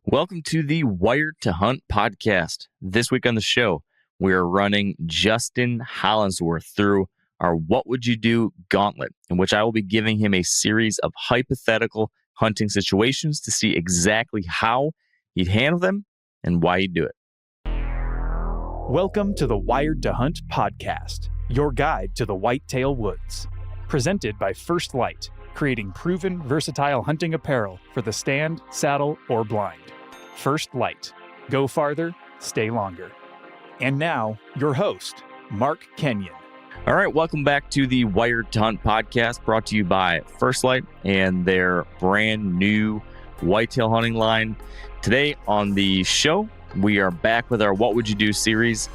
Welcome to the Wired to Hunt podcast. This week on the show, we are running Justin Hollandsworth through our What Would You Do gauntlet, in which I will be giving him a series of hypothetical hunting situations to see exactly how he'd handle them and why he'd do it. Welcome to the Wired to Hunt podcast, your guide to the whitetail woods. Presented by First Light, creating proven, versatile hunting apparel for the stand, saddle, or blind. First Light. Go farther, stay longer. And now, your host, Mark Kenyon. All right, welcome back to the Wired to Hunt podcast, brought to you by First Light and their brand new whitetail hunting line. Today on the show, we are back with our What Would You Do series.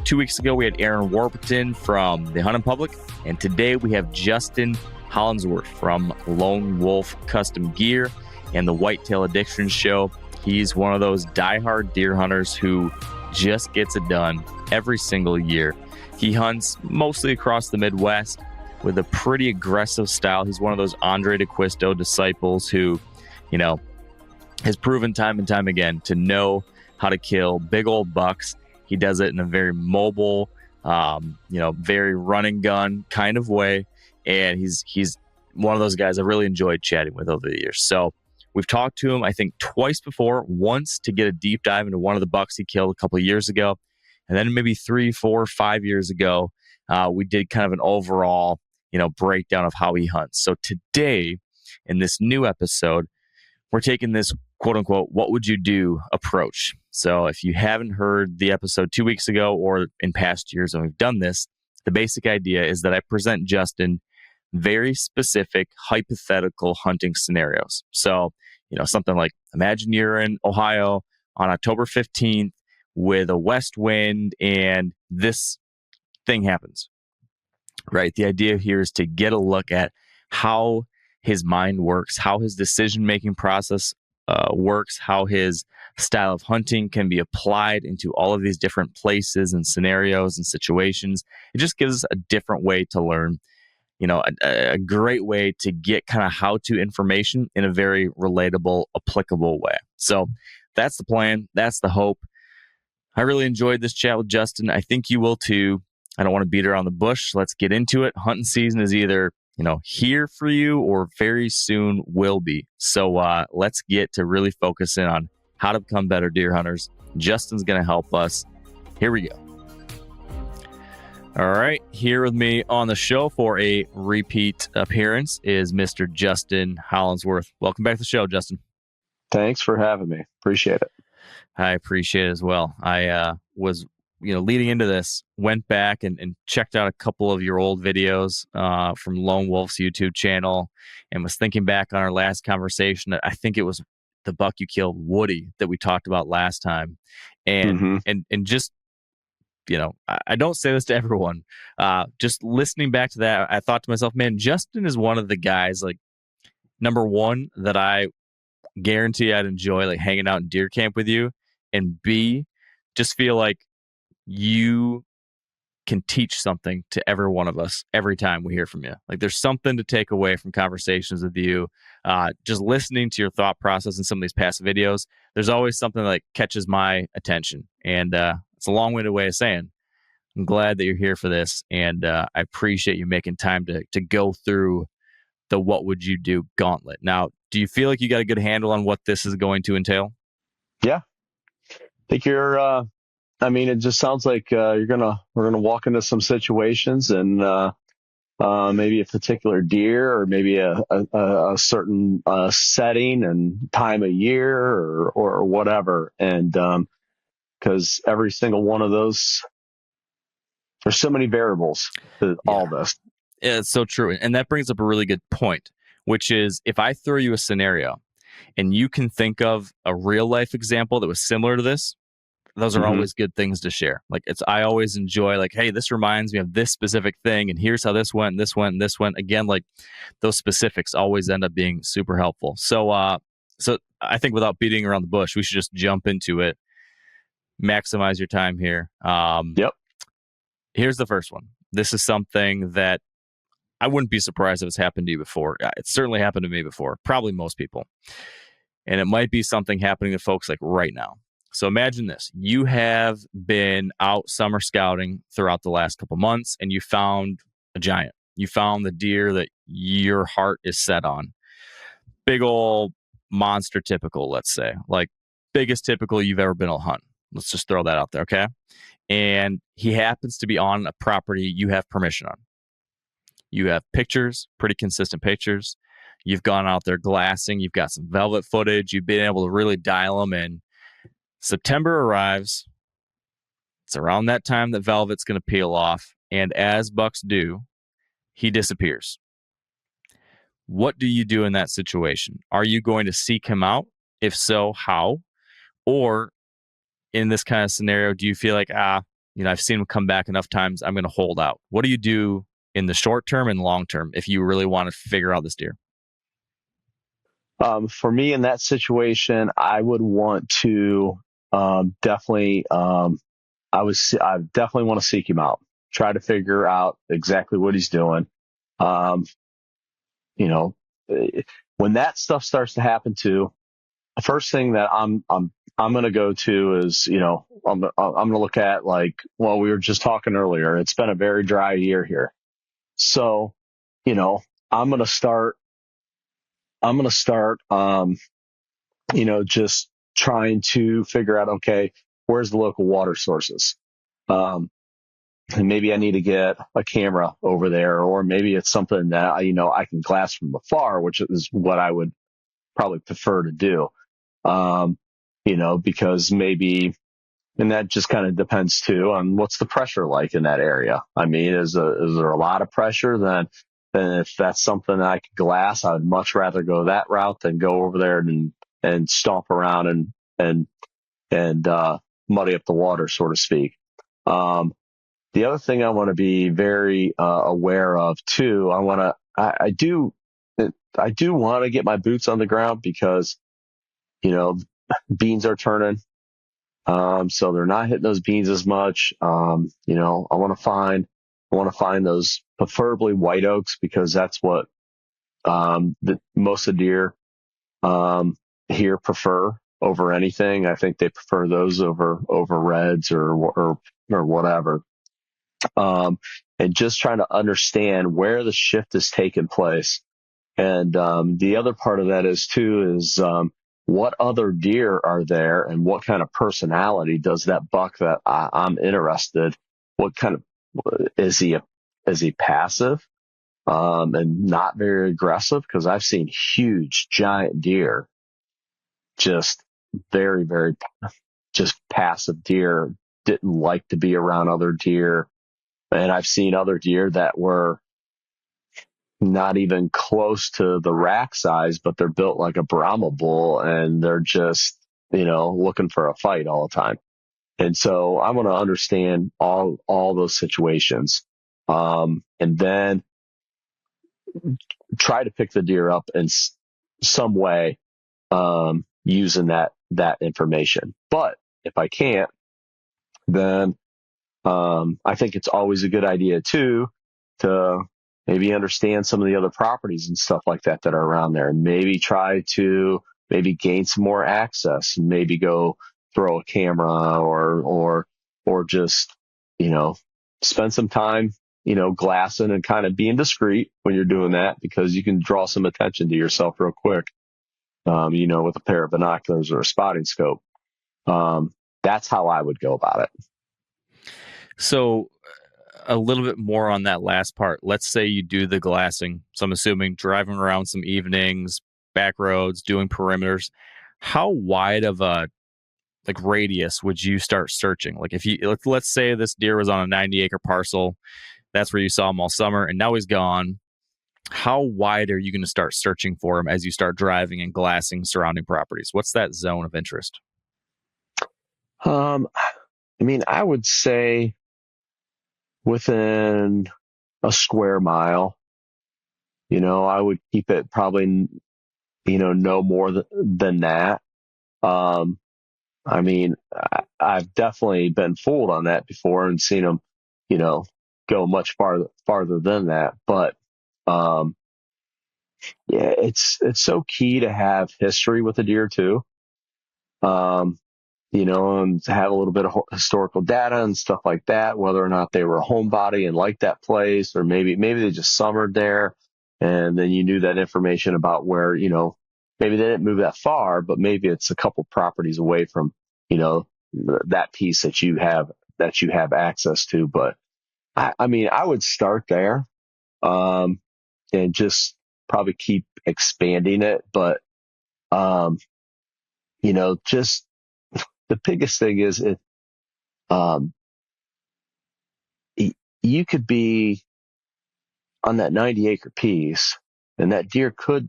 2 weeks ago, we had Aaron Warburton from the Hunting Public, and today we have Justin Hollandsworth from Lone Wolf Custom Gear and the Whitetail Addiction Show. He's one of those diehard deer hunters who just gets it done every single year. He hunts mostly across the Midwest with a pretty aggressive style. He's one of those Andre D'Acquisto disciples who, has proven time and time again to know how to kill big old bucks. He does it in a very mobile, very run and gun kind of way. And he's one of those guys I really enjoyed chatting with over the years. So we've talked to him, I think, twice before. Once to get a deep dive into one of the bucks he killed a couple of years ago. And then maybe 3, 4, 5 years ago, we did kind of an overall, breakdown of how he hunts. So today, in this new episode, we're taking this quote unquote, what would you do approach. So if you haven't heard the episode 2 weeks ago or in past years when we've done this, the basic idea is that I present Justin very specific hypothetical hunting scenarios. So, something like, imagine you're in Ohio on October 15th with a west wind and this thing happens, right? The idea here is to get a look at how his mind works, how his decision-making process works, how his style of hunting can be applied into all of these different places and scenarios and situations. It just gives us a different way to learn, a great way to get kind of how-to information in a very relatable, applicable way. So that's the plan. That's the hope. I really enjoyed this chat with Justin. I think you will too. I don't want to beat around the bush. Let's get into it. Hunting season is either here for you or very soon will be. So let's get to really focusing on how to become better deer hunters. Justin's going to help us. Here we go. All right. Here with me on the show for a repeat appearance is Mr. Justin Hollandsworth. Welcome back to the show, Justin. Thanks for having me. Appreciate it. I appreciate it as well. I was leading into this, went back and checked out a couple of your old videos from Lone Wolf's YouTube channel and was thinking back on our last conversation. I think it was the buck you killed, Woody, that we talked about last time. And just, I don't say this to everyone. Just listening back to that, I thought to myself, man, Justin is one of the guys, like, number one, that I guarantee I'd enjoy like hanging out in deer camp with you. And B, just feel like you can teach something to every one of us every time we hear from you. Like there's something to take away from conversations with you. Just listening to your thought process in some of these past videos, there's always something that catches my attention. And it's a long-winded way of saying, I'm glad that you're here for this. And I appreciate you making time to go through the What Would You Do gauntlet. Now, do you feel like you got a good handle on what this is going to entail? Yeah. I think you're, it just sounds like we're going to walk into some situations and maybe a particular deer or maybe a certain setting and time of year or whatever. And because every single one of those, there's so many variables to all this. Yeah, it's so true. And that brings up a really good point, which is if I throw you a scenario and you can think of a real life example that was similar to this, those are always good things to share. Like I always enjoy like, hey, this reminds me of this specific thing. And here's how this went, and this went, and this went. Again, like those specifics always end up being super helpful. So I think without beating around the bush, we should just jump into it. Maximize your time here. Yep. Here's the first one. This is something that I wouldn't be surprised if it's happened to you before. It's certainly happened to me before. Probably most people. And it might be something happening to folks like right now. So imagine this. You have been out summer scouting throughout the last couple months, and you found a giant. You found the deer that your heart is set on. Big old monster typical, let's say. Like biggest typical you've ever been able to hunt. Let's just throw that out there, okay? And he happens to be on a property you have permission on. You have pictures, pretty consistent pictures. You've gone out there glassing. You've got some velvet footage. You've been able to really dial them in. September arrives. It's around that time that velvet's going to peel off. And as bucks do, he disappears. What do you do in that situation? Are you going to seek him out? If so, how? Or in this kind of scenario, do you feel like, I've seen him come back enough times, I'm going to hold out? What do you do in the short term and long term if you really want to figure out this deer? For me in that situation, I would want to definitely I definitely want to seek him out, try to figure out exactly what he's doing. When that stuff starts to happen too, the first thing that I'm going to go to is, I'm going to look at we were just talking earlier, it's been a very dry year here. So, I'm going to start, just trying to figure out, okay, where's the local water sources? And maybe I need to get a camera over there, or maybe it's something that I can glass from afar, which is what I would probably prefer to do. Because maybe, and that just kind of depends too on what's the pressure like in that area. I mean, is there a lot of pressure? Then if that's something that I could glass, I would much rather go that route than go over there and stomp around and muddy up the water, so to speak. The other thing I want to be very aware of too, I do want to get my boots on the ground because, beans are turning. So they're not hitting those beans as much. I want to find those preferably white oaks because that's what, most of the deer, here prefer over anything. I think they prefer those over reds or whatever. And just trying to understand where the shift is taking place. And the other part of that is what other deer are there and what kind of personality does that buck that I'm interested? What kind of, is he passive and not very aggressive? Because I've seen huge giant deer, just very, very just passive deer, didn't like to be around other deer. And I've seen other deer that were not even close to the rack size, but they're built like a Brahma bull and they're just, looking for a fight all the time. And so I want to understand all those situations. And then try to pick the deer up in some way, using that information. But if I can't, then I think it's always a good idea too to maybe understand some of the other properties and stuff like that are around there, and maybe try to gain some more access, and maybe go throw a camera or just, spend some time, glassing and kind of being discreet when you're doing that, because you can draw some attention to yourself real quick, with a pair of binoculars or a spotting scope. That's how I would go about it. So a little bit more on that last part. Let's say you do the glassing. So I'm assuming driving around some evenings, back roads, doing perimeters. How wide of a radius would you start searching? Like if let's say this deer was on a 90-acre parcel, that's where you saw him all summer, and now he's gone. How wide are you going to start searching for him as you start driving and glassing surrounding properties? What's that zone of interest? I would say within a square mile, I would keep it probably, no more than that. I've definitely been fooled on that before and seen them, go much farther than that. But, Yeah, it's so key to have history with a deer too. Um, and to have a little bit of historical data and stuff like that, whether or not they were a homebody and liked that place, or maybe they just summered there, and then you knew that information about where, maybe they didn't move that far, but maybe it's a couple properties away from, that piece that you have access to. But I mean, I would start there, um, and just probably keep expanding it. But, um, just the biggest thing is um, you could be on that 90-acre piece, and that deer could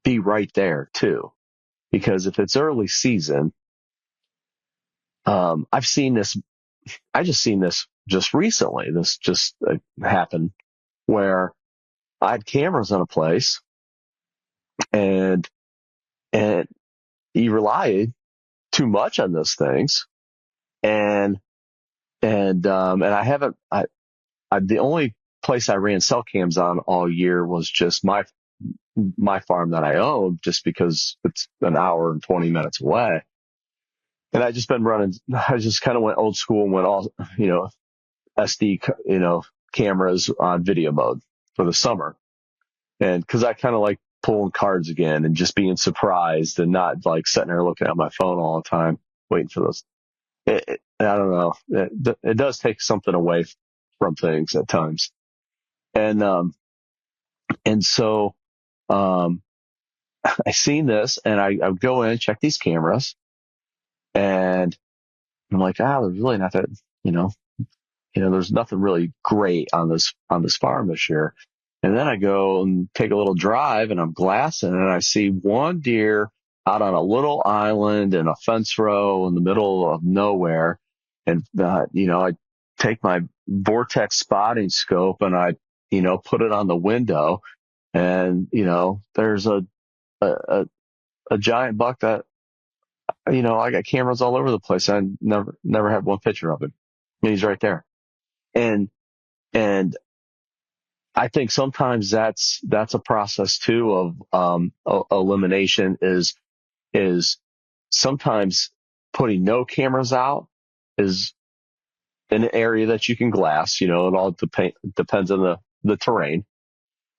be right there too. Because if it's early season, I've seen this. I just seen this just recently. This just happened where I had cameras on a place, and and you rely too much on those things, and and the only place I ran cell cams on all year was just my farm that I own, just because it's an hour and 20 minutes away. And I just been running, I just kind of went old school and went all, SD, cameras on video mode for the summer. And cause I kind of like pulling cards again and just being surprised and not like sitting there looking at my phone all the time, waiting for those. I don't know. It does take something away from things at times. And so, um, I seen this, and I would go in and check these cameras, and I'm like, there's really not that, there's nothing really great on this farm this year. And then I go and take a little drive, and I'm glassing, and I see one deer out on a little island in a fence row in the middle of nowhere. And, I take my vortex spotting scope, and I, put it on the window, and, there's a, a giant buck that, I got cameras all over the place. I never had one picture of him. And he's right there. And, and I think sometimes that's a process too of, elimination is sometimes putting no cameras out is an area that you can glass. It all depends on the terrain.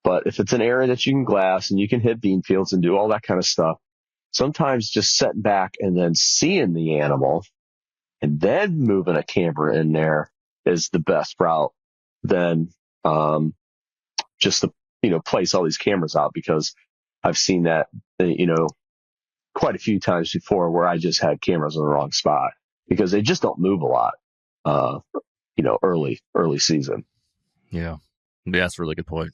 But if it's an area that you can glass and you can hit bean fields and do all that kind of stuff, sometimes just setting back and then seeing the animal and then moving a camera in there is the best route than, just to, place all these cameras out, because I've seen that, quite a few times before where I just had cameras in the wrong spot because they just don't move a lot, early season. Yeah. That's a really good point.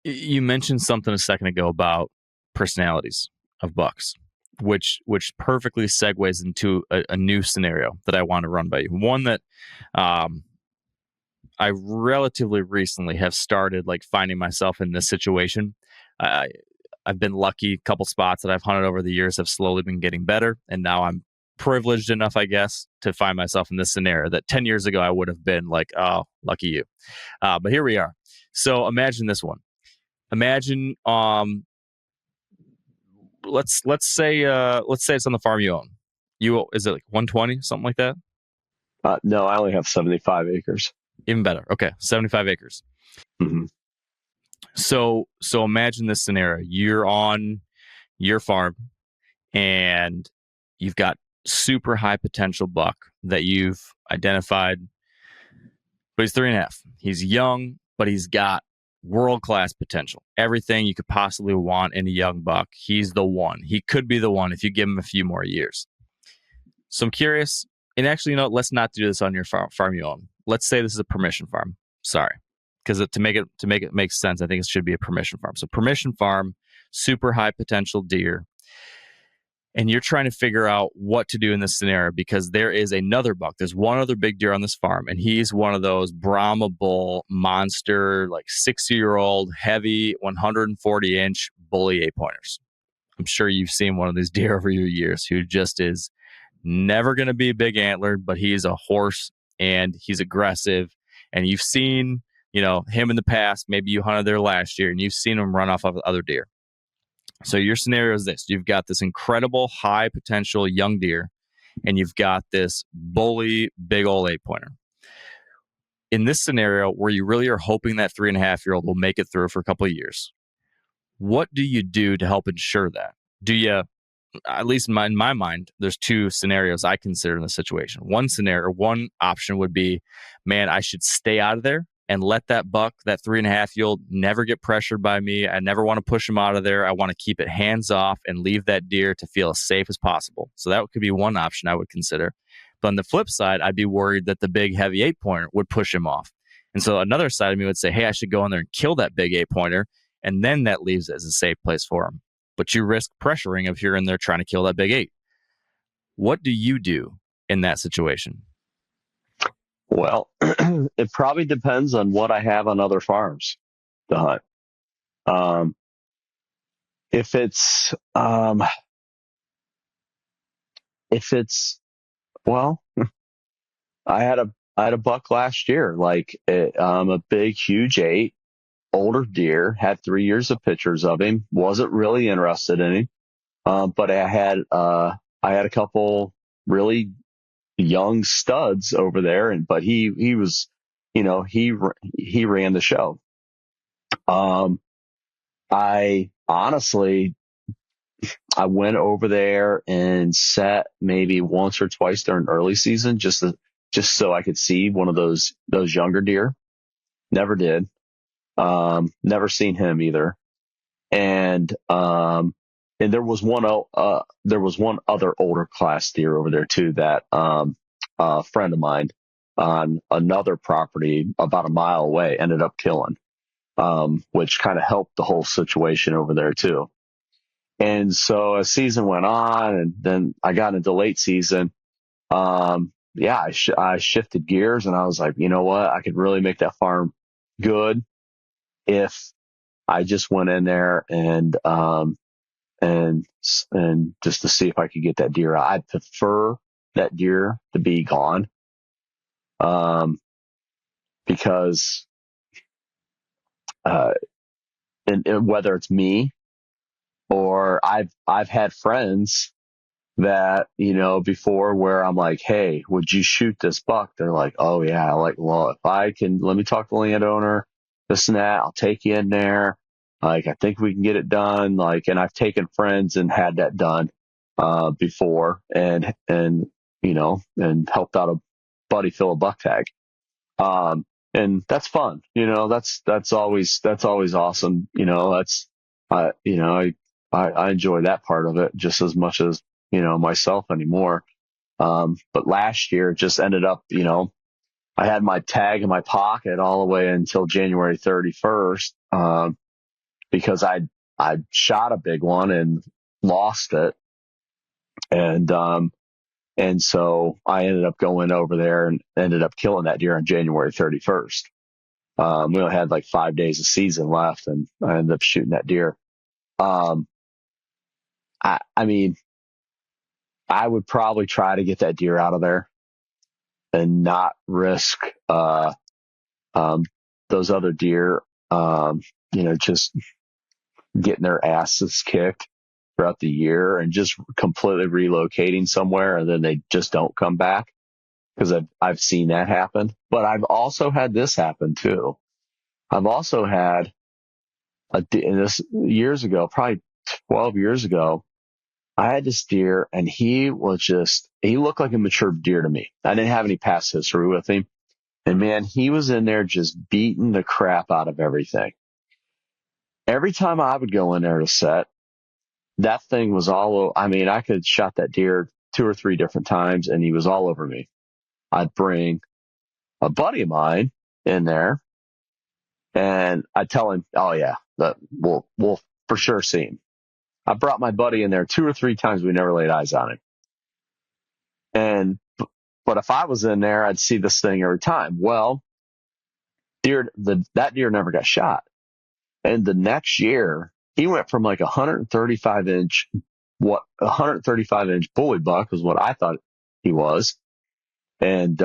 You mentioned something a second ago about personalities of bucks, which perfectly segues into a new scenario that I want to run by you. One that I relatively recently have started like finding myself in this situation. I've been lucky. A couple spots that I've hunted over the years have slowly been getting better, and now I'm privileged enough, I guess, to find myself in this scenario that 10 years ago I would have been like, oh, lucky you. But here we are. So imagine this one. Imagine, let's say it's on the farm you own. Is it like 120, something like that? No, I only have 75 acres. Even better. Okay, 75 acres. Mm-hmm. So imagine this scenario. You're on your farm, and you've got super high potential buck that you've identified, but he's 3.5. He's young, but he's got world-class potential. Everything you could possibly want in a young buck. He's the one. He could be the one if you give him a few more years. So I'm curious, and actually, let's not do this on your farm you own. Let's say this is a permission farm. Sorry. Because to make it make sense, I think it should be a permission farm. So permission farm, super high potential deer. And you're trying to figure out what to do in this scenario because there is another buck. There's one other big deer on this farm, and he's one of those Brahma bull monster, like 60-year-old, heavy, 140-inch bully 8-pointers. I'm sure you've seen one of these deer over your years who just is never going to be big antlered, but he's a horse and he's aggressive. And you've seen him in the past, maybe you hunted there last year and you've seen him run off of other deer. So your scenario is this: you've got this incredible high potential young deer, and you've got this bully big old 8-pointer. In this scenario where you really are hoping that 3.5-year-old will make it through for a couple of years, what do you do to help ensure that? Do you, at least in my mind, there's two scenarios I consider in this situation. One option would be, man, I should stay out of there and let that buck, that 3.5-year-old, never get pressured by me. I never want to push him out of there. I want to keep it hands off and leave that deer to feel as safe as possible. So that could be one option I would consider. But on the flip side, I'd be worried that the big heavy 8-pointer would push him off. And so another side of me would say, hey, I should go in there and kill that big 8-pointer. And then that leaves it as a safe place for him. But you risk pressuring if you're in there trying to kill that big 8. What do you do in that situation? Well, it probably depends on what I have on other farms to hunt. If it's, well, I had a buck last year, a big, huge 8, older deer, had 3 years of pictures of him, wasn't really interested in him. But I had a couple really young studs over there, but he was, he ran the show. I honestly, I went over there and sat maybe once or twice during early season, just so I could see one of those younger deer. Never did. Never seen him either. And there was one other older class deer over there too, that, a friend of mine on another property about a mile away ended up killing, which kind of helped the whole situation over there too. And so as season went on, and then I got into late season, I shifted gears, and I was like, you know what? I could really make that farm good if I just went in there and just to see if I could get that deer out. I'd prefer that deer to be gone, because, and whether it's me or I've had friends that, before, where I'm like, hey, would you shoot this buck? They're like, oh yeah. Like, well, if I can, let me talk to the landowner, this and that, I'll take you in there. Like, I think we can get it done. Like, and I've taken friends and had that done, before, and helped out a buddy fill a buck tag. And that's fun. That's always awesome. I enjoy that part of it just as much as, myself anymore. But last year it just ended up, I had my tag in my pocket all the way until January 31st, because I shot a big one and lost it. And so I ended up going over there and ended up killing that deer on January 31st. We only had like 5 days of season left, and I ended up shooting that deer. I mean, I would probably try to get that deer out of there and not risk, those other deer, just getting their asses kicked throughout the year and just completely relocating somewhere, and then they just don't come back, because I've seen that happen. But I've also had this happen too. I've also had this years ago, probably 12 years ago, I had this deer, and he looked like a mature deer to me. I didn't have any past history with him. And man, he was in there just beating the crap out of everything. Every time I would go in there to set, that thing was all over. I mean, I could shot that deer 2 or 3 different times, and he was all over me. I'd bring a buddy of mine in there, and I'd tell him, oh yeah, we'll for sure see him. I brought my buddy in there 2 or 3 times. We never laid eyes on him. But if I was in there, I'd see this thing every time. Well, that deer never got shot. And the next year, he went from like 135 inch bully buck was what I thought he was. And,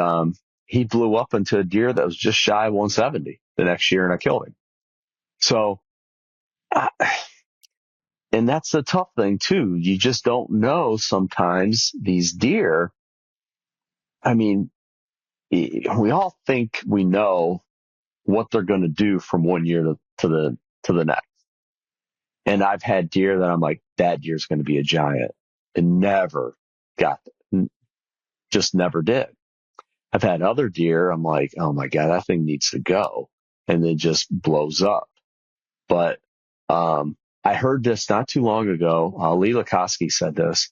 he blew up into a deer that was just shy of 170. the next year and I killed him. So, and that's the tough thing too. You just don't know sometimes these deer. I mean, we all think we know what they're going to do from one year to the next. And I've had deer that I'm like, that deer's going to be a giant, and just never did. I've had other deer, I'm like, oh my God, that thing needs to go. And then just blows up. But, I heard this not too long ago. Lee Lukoski said this.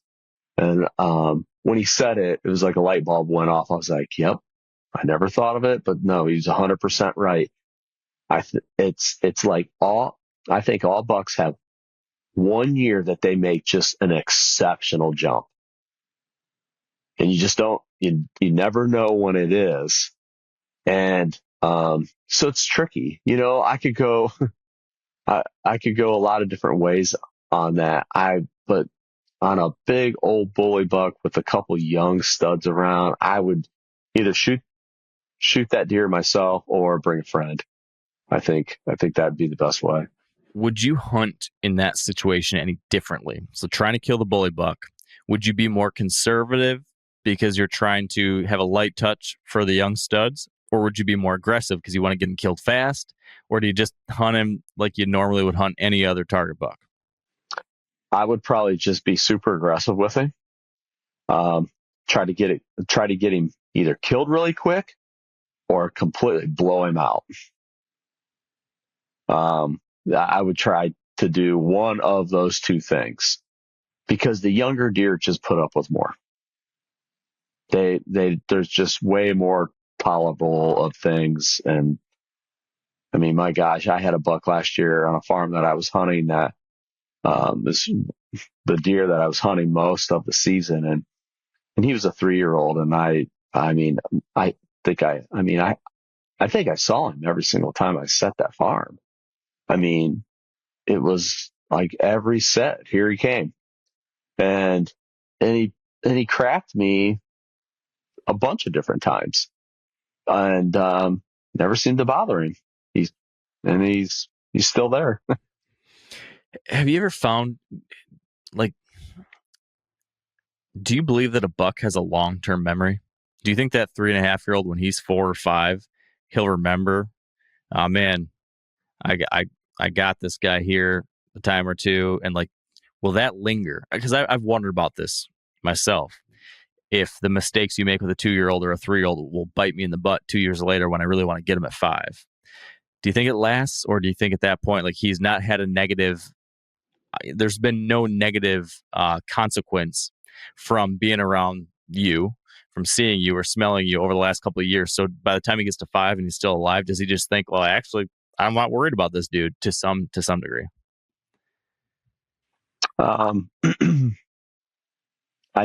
And, when he said it, it was like a light bulb went off. I was like, yep, I never thought of it, but no, he's 100% right. It's like I think all bucks have one year that they make just an exceptional jump. And you just you never know when it is. And, so it's tricky. I could go, I could go a lot of different ways on that. But on a big old bully buck with a couple young studs around, I would either shoot that deer myself or bring a friend. I think that'd be the best way. Would you hunt in that situation any differently? So trying to kill the bully buck, would you be more conservative because you're trying to have a light touch for the young studs? Or would you be more aggressive because you want to get him killed fast? Or do you just hunt him like you normally would hunt any other target buck? I would probably just be super aggressive with him. Try to get him either killed really quick or completely blow him out. I would try to do one of those two things because the younger deer just put up with more. There's just way more tolerable of things. And I mean, my gosh, I had a buck last year on a farm that I was hunting that, was the deer that I was hunting most of the season. And he was a 3-year-old. And I think I saw him every single time I set that farm. I mean, it was like every set, here he came. And he cracked me a bunch of different times and, never seemed to bother him. He's still there. Have you ever found, like, do you believe that a buck has a long-term memory? Do you think that 3.5-year-old, when he's 4 or 5, he'll remember, oh man, I got this guy here a time or two, and like, will that linger? Because I've wondered about this myself. If the mistakes you make with a 2-year-old or a 3-year-old will bite me in the butt 2 years later when I really want to get him at 5. Do you think it lasts, or do you think at that point, like, he's not had a negative, there's been no negative consequence from being around you, from seeing you or smelling you over the last couple of years? So by the time he gets to 5 and he's still alive, does he just think, well, actually, I'm not worried about this dude to some degree? I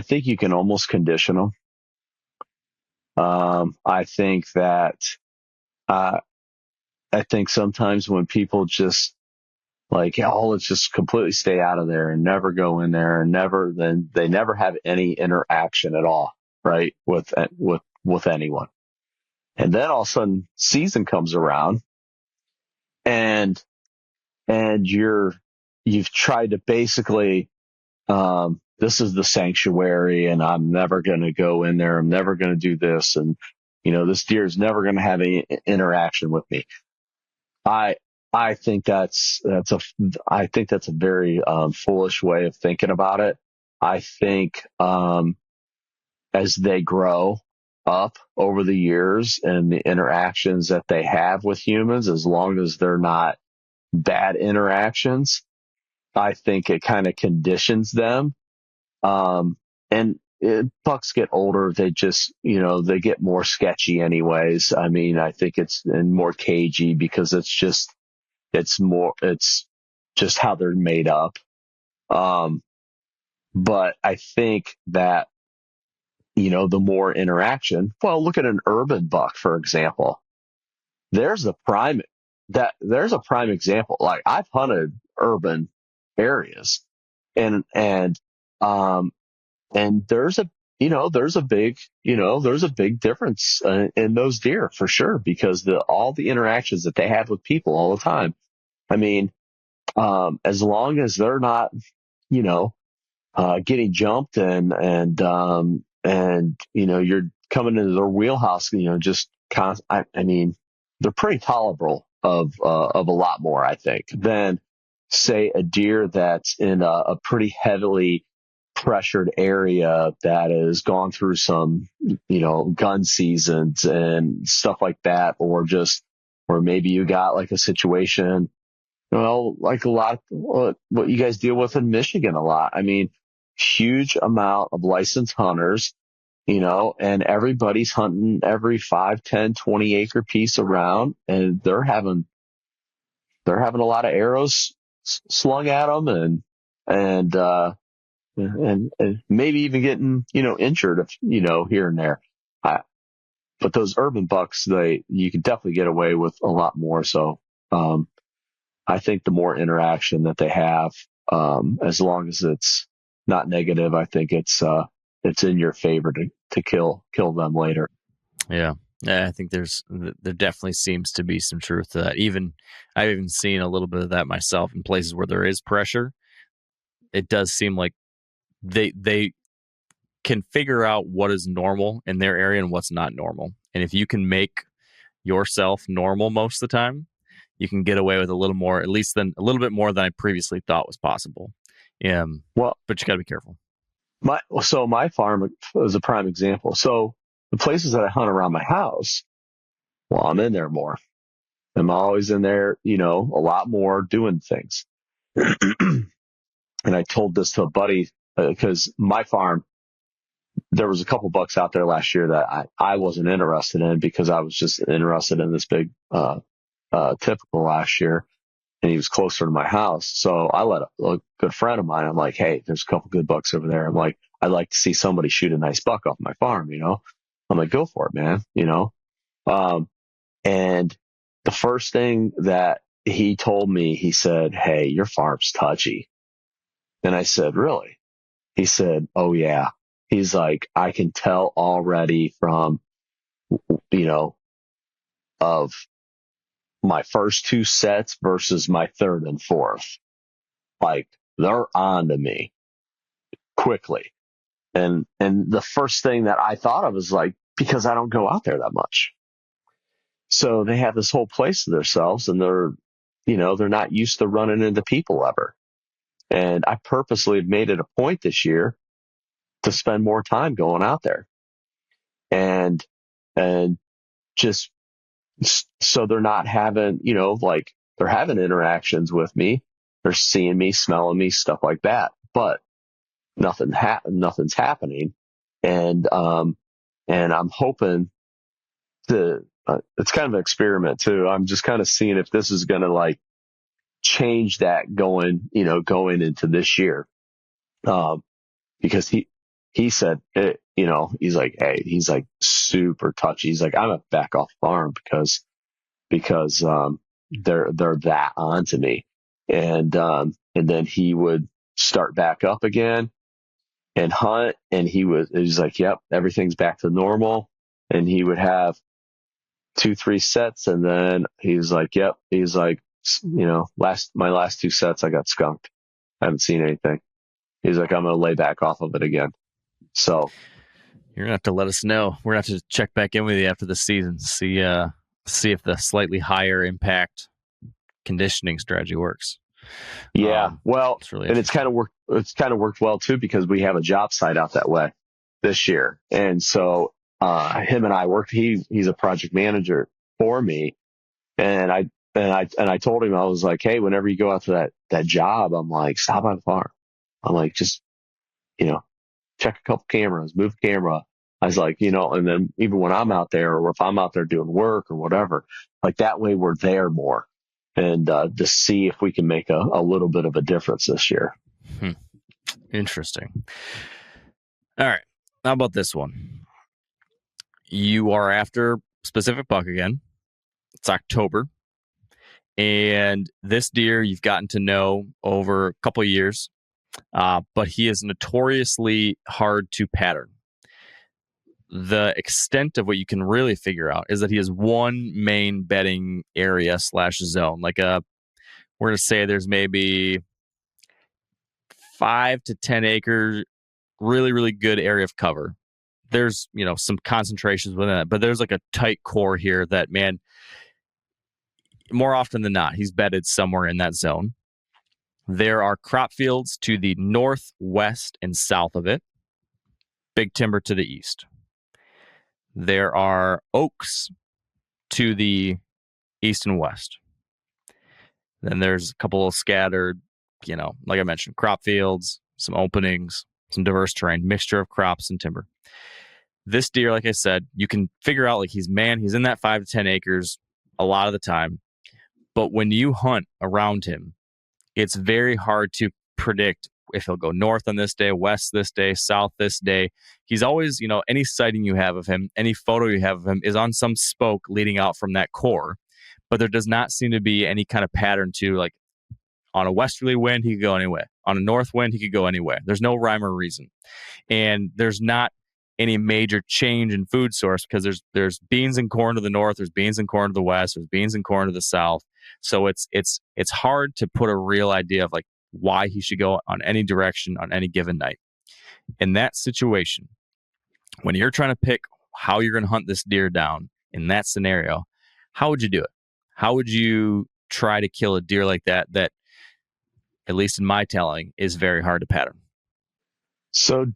think you can almost condition them. I think that, I think sometimes when people just like, oh, let's just completely stay out of there and never go in there and then they never have any interaction at all, right? With anyone. And then all of a sudden season comes around and you've tried to basically, this is the sanctuary and I'm never going to go in there. I'm never going to do this. And, this deer is never going to have any interaction with me. I think that's a very, foolish way of thinking about it. I think, as they grow up over the years and the interactions that they have with humans, as long as they're not bad interactions, I think it kind of conditions them. And bucks get older. They just, they get more sketchy anyways. I mean, I think it's more cagey because it's just how they're made up. But I think that, the more interaction, well, look at an urban buck, for example. There's a prime example. Like, I've hunted urban areas and there's there's a big difference in those deer for sure, because all the interactions that they have with people all the time. I mean, as long as they're not, you know, getting jumped and you're coming into their wheelhouse, just I mean, they're pretty tolerable of a lot more, I think, than say a deer that's in a pretty heavily pressured area that has gone through some, gun seasons and stuff like that, or maybe you got like a situation, like a lot, what you guys deal with in Michigan a lot. I mean, huge amount of licensed hunters, and everybody's hunting every 5, 10, 20 acre piece around, and they're having a lot of arrows slung at them and maybe even getting, injured, here and there. But those urban bucks, you can definitely get away with a lot more. So, I think the more interaction that they have, as long as it's not negative, I think it's in your favor to kill them later. Yeah. Yeah, I think there definitely seems to be some truth to that. I've even seen a little bit of that myself in places where there is pressure. It does seem like they can figure out what is normal in their area and what's not normal. And if you can make yourself normal most of the time, you can get away with a little more, at least a little bit more than I previously thought was possible. Well, but you got to be careful. My farm is a prime example. So the places that I hunt around my house, well, I'm in there more. I'm always in there, a lot more doing things. And I told this to a buddy, because my farm, there was a couple bucks out there last year that I wasn't interested in, because I was just interested in this big, typical last year, and he was closer to my house. So I let a good friend of mine, I'm like, hey, there's a couple good bucks over there. I'm like, I'd like to see somebody shoot a nice buck off my farm, I'm like, go for it, man, and the first thing that he told me, he said, hey, your farm's touchy. And I said, really? He said, oh yeah. He's like, I can tell already from, of my first 2 sets versus my third and fourth. Like, they're on to me quickly. And the first thing that I thought of was like, because I don't go out there that much. So they have this whole place to themselves, and they're not used to running into people ever. And I purposely made it a point this year to spend more time going out there. And just so they're not having, like, they're having interactions with me. They're seeing me, smelling me, stuff like that. But nothing's happening. And I'm hoping it's kind of an experiment too. I'm just kind of seeing if this is going to like change that going into this year. Because he said, he's like, hey, he's like super touchy. He's like, I'm a back off farm because they're that on to me. And then he would start back up again and hunt. And he's like, yep, everything's back to normal. And he would have 2-3 sets. And then he's like, yep, he's like, my last 2 sets, I got skunked. I haven't seen anything. He's like, I'm going to lay back off of it again. So you're going to have to let us know. We're going to have to check back in with you after the season, see if the slightly higher impact conditioning strategy works. Yeah. Well, it's really and it's kind of worked well too, because we have a job site out that way this year. And so, him and I worked, he's a project manager for me. And I told him, I was like, hey, whenever you go out to that job, I'm like, stop by the farm. I'm like, just, check a couple cameras, move the camera. I was like, and then even when I'm out there, or if I'm out there doing work or whatever, like that way we're there more, and to see if we can make a little bit of a difference this year. Interesting. All right. How about this one? You are after specific buck again. It's October. And this deer you've gotten to know over a couple of years, but he is notoriously hard to pattern. the extent of what you can really figure out is that he has one main bedding area / zone. Like we're going to say there's maybe 5 to 10 acres, really, really good area of cover. There's, some concentrations within that, but there's like a tight core here that, man, more often than not, he's bedded somewhere in that zone. There are crop fields to the north, west, and south of it. Big timber to the east. There are oaks to the east and west. Then there's a couple of scattered, like I mentioned, crop fields, some openings, some diverse terrain, mixture of crops and timber. This deer, like I said, you can figure out like he's in that 5 to 10 acres a lot of the time. But when you hunt around him, it's very hard to predict if he'll go north on this day, west this day, south this day. He's always, any sighting you have of him, any photo you have of him is on some spoke leading out from that core. But there does not seem to be any kind of pattern to, like, on a westerly wind, he could go anywhere. On a north wind, he could go anywhere. There's no rhyme or reason. And there's not any major change in food source because there's beans and corn to the north, there's beans and corn to the west, there's beans and corn to the south. So it's hard to put a real idea of like why he should go on any direction on any given night. In that situation, when you're trying to pick how you're going to hunt this deer down in that scenario, how would you do it? How would you try to kill a deer like that, at least in my telling, is very hard to pattern? So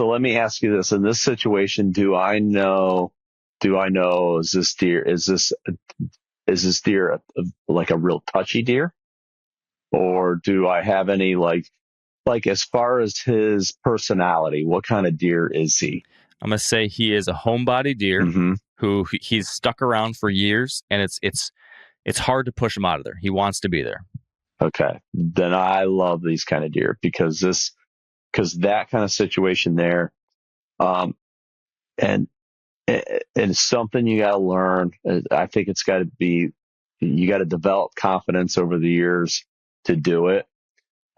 let me ask you this. In this situation, do I know, is this deer like a real touchy deer? Or do I have any, like as far as his personality, what kind of deer is he? I'm going to say he is a homebody deer who he's stuck around for years, and it's hard to push him out of there. He wants to be there. Okay. Then I love these kind of deer because that kind of situation there, and it's something you got to learn. I think it's got to be, you got to develop confidence over the years to do it.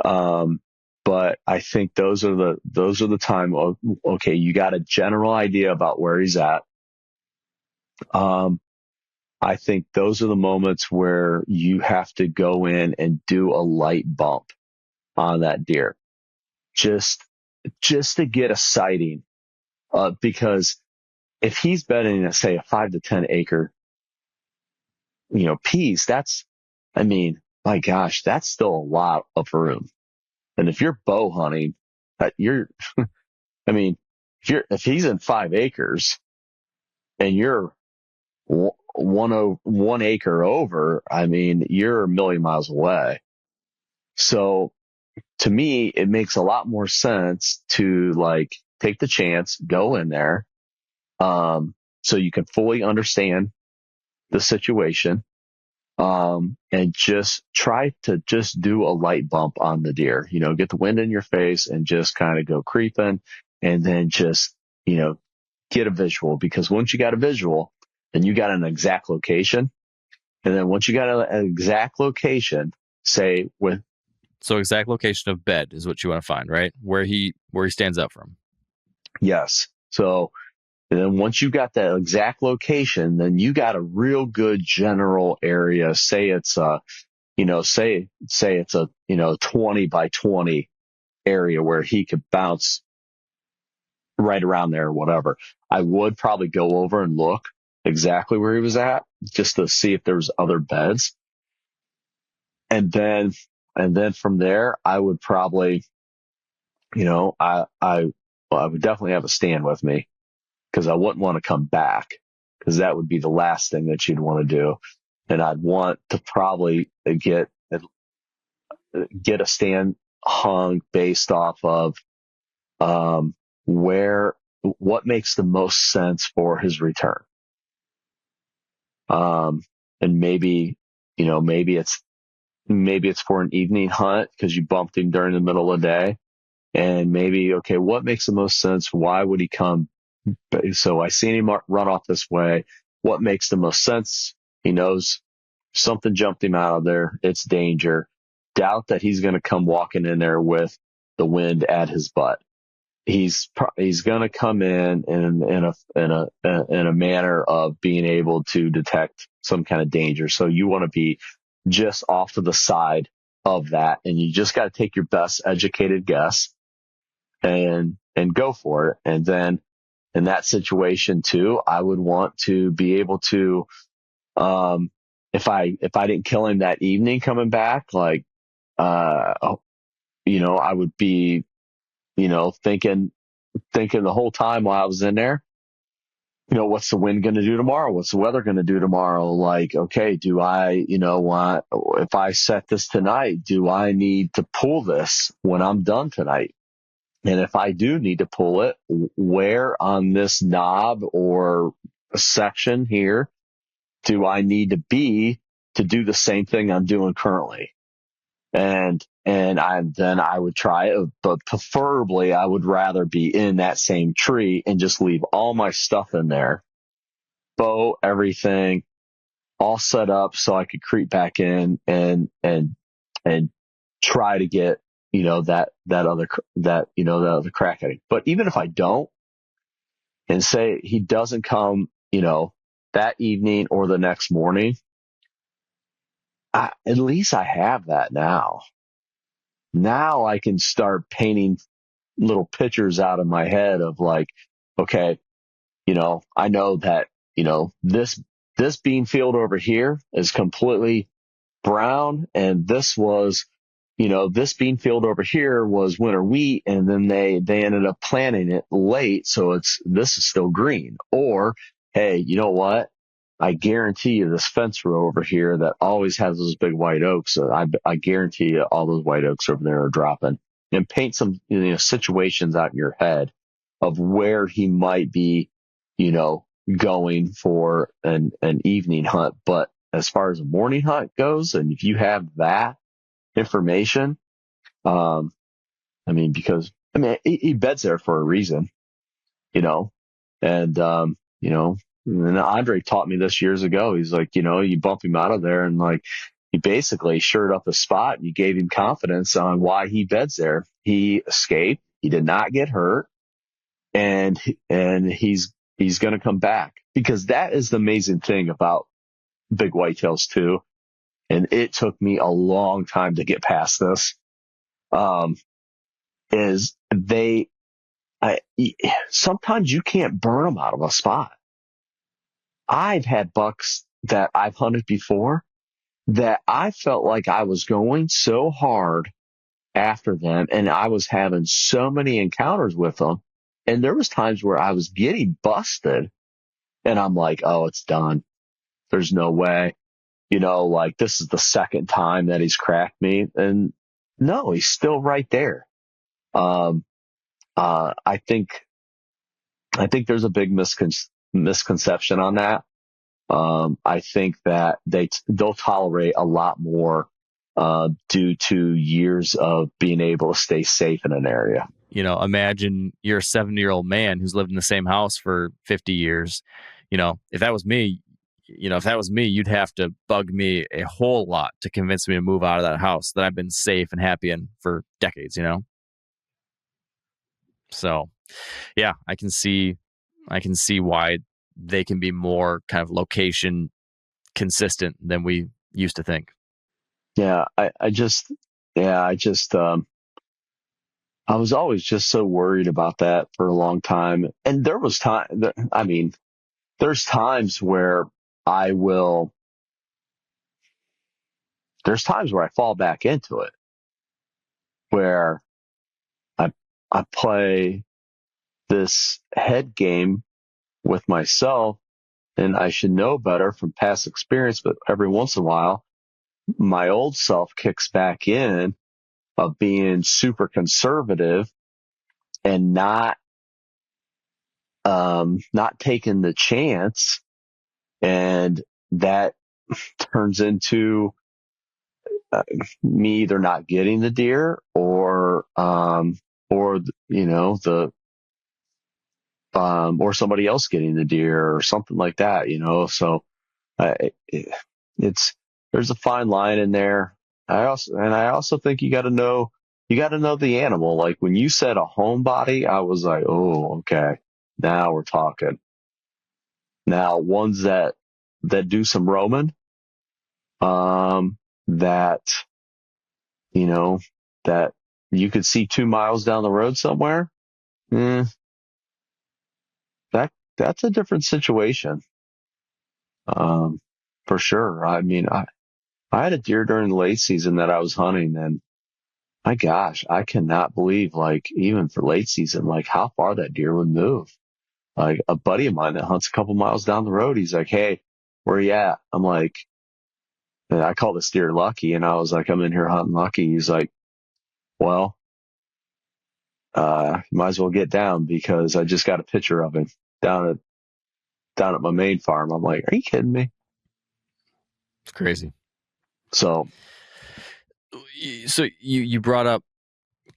But I think those are the time. Okay, you got a general idea about where he's at. I think those are the moments where you have to go in and do a light bump on that deer, just to get a sighting. Because if he's bedding, say, a 5 to 10 acre, piece, my gosh, that's still a lot of room. And if you're bow hunting, if he's in 5 acres and you're 1 acre over, you're a million miles away. So to me, it makes a lot more sense to take the chance, go in there, so you can fully understand the situation, and just try to do a light bump on the deer, get the wind in your face and just kind of go creeping, and then just, get a visual, because once you got a visual, then you got an exact location. And then once you got an exact location, so exact location of bed is what you want to find, right? Where he stands up from. Yes. So, and then once you got that exact location, then you got a real good general area. Say it's say it's a 20 by 20 area where he could bounce right around there or whatever. I would probably go over and look exactly where he was at, just to see if there was other beds. And then from there, I would probably, I would definitely have a stand with me, because I wouldn't want to come back, because that would be the last thing that you'd want to do. And I'd want to probably get a stand hung based off of, what makes the most sense for his return. And maybe it's for an evening hunt because you bumped him during the middle of the day. And maybe, okay, what makes the most sense? Why would he come? So I seen him run off this way. What makes the most sense? He knows something jumped him out of there. It's danger. Doubt that he's going to come walking in there with the wind at his butt. he's going to come in a manner of being able to detect some kind of danger. So you want to be just off to the side of that, and you just got to take your best educated guess and go for it. And then in that situation too, I would want to be able to, if I didn't kill him that evening coming back, like, I would be, thinking the whole time while I was in there, what's the wind going to do tomorrow? What's the weather going to do tomorrow? Like, okay, do I, if I set this tonight, do I need to pull this when I'm done tonight? And if I do need to pull it, where on this knob or a section here do I need to be to do the same thing I'm doing currently? And I would try it, but preferably I would rather be in that same tree and just leave all my stuff in there, bow, everything all set up so I could creep back in and try to get, that other crack at him. But even if I don't, and say he doesn't come, that evening or the next morning, at least I have that now. Now I can start painting little pictures out of my head of like, okay, I know that, this bean field over here is completely brown, and this was, this bean field over here was winter wheat, and then they ended up planting it late, so this is still green. Or, hey, you know what? I guarantee you this fence row over here that always has those big white oaks, I guarantee you all those white oaks over there are dropping. And paint some, situations out in your head of where he might be, going for an evening hunt. But as far as a morning hunt goes, and if you have that information, because he beds there for a reason, and and Andre taught me this years ago. He's like, you bump him out of there, and like, he basically shored up a spot, and you gave him confidence on why he beds there. He escaped. He did not get hurt, and he's going to come back, because that is the amazing thing about big whitetails too. And it took me a long time to get past this. Is sometimes you can't burn them out of a spot. I've had bucks that I've hunted before that I felt like I was going so hard after them, and I was having so many encounters with them. And there was times where I was getting busted, and I'm like, oh, it's done. There's no way. Like, this is the second time that he's cracked me. And no, he's still right there. I think there's a big misconception on that. I think that they'll tolerate a lot more, due to years of being able to stay safe in an area. Imagine you're a 70-year-old man who's lived in the same house for 50 years. If that was me, you'd have to bug me a whole lot to convince me to move out of that house that I've been safe and happy in for decades, So, yeah, I can see why they can be more kind of location consistent than we used to think. Yeah, I was always just so worried about that for a long time. And there's times where there's times where I fall back into it, where I play this head game with myself, and I should know better from past experience, but every once in a while, my old self kicks back in of being super conservative and not taking the chance. And that turns into me either not getting the deer or or somebody else getting the deer or something like that, so it's, there's a fine line in there. I also think you got to know you got to know the animal. Like when you said a homebody, I was like, oh, okay, now we're talking. Now ones that do some roaming, that that you could see 2 miles down the road somewhere. That that's a different situation. For sure. I mean, I had a deer during the late season that I was hunting, and my gosh, I cannot believe, like, even for late season, like how far that deer would move. Like a buddy of mine that hunts a couple miles down the road, he's like, "Hey, where you at?" I'm like, and I call this deer Lucky, and I was like, "I'm in here hunting Lucky." He's like, "Well, might as well get down because I just got a picture of him down at my main farm." I'm like, "Are you kidding me?" It's crazy. So you brought up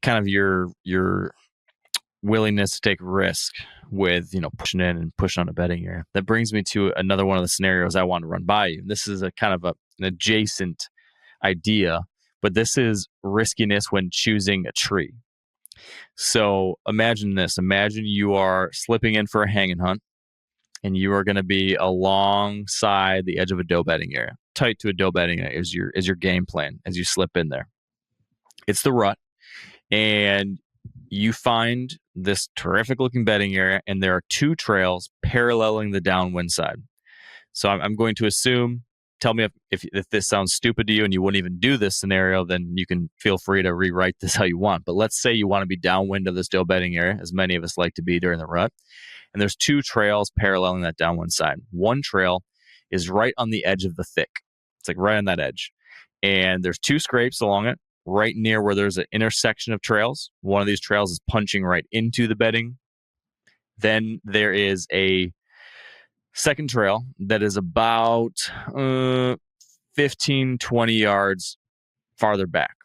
kind of your willingness to take risk with pushing in and pushing on a bedding area. That brings me to another one of the scenarios I want to run by you. This is a kind of an adjacent idea, but this is riskiness when choosing a tree. So imagine this. Imagine you are slipping in for a hanging hunt, and you are going to be alongside the edge of a doe bedding area. Tight to a doe bedding area is your game plan as you slip in there. It's the rut, and you find this terrific looking bedding area, and there are 2 trails paralleling the downwind side. So I'm going to assume, tell me if this sounds stupid to you and you wouldn't even do this scenario, then you can feel free to rewrite this how you want. But let's say you want to be downwind of this doe bedding area, as many of us like to be during the rut. And there's 2 trails paralleling that downwind side. One trail is right on the edge of the thick. It's like right on that edge. And there's 2 scrapes along it, right near where there's an intersection of trails. One of these trails is punching right into the bedding. Then there is a second trail that is about 15, 20 yards farther back.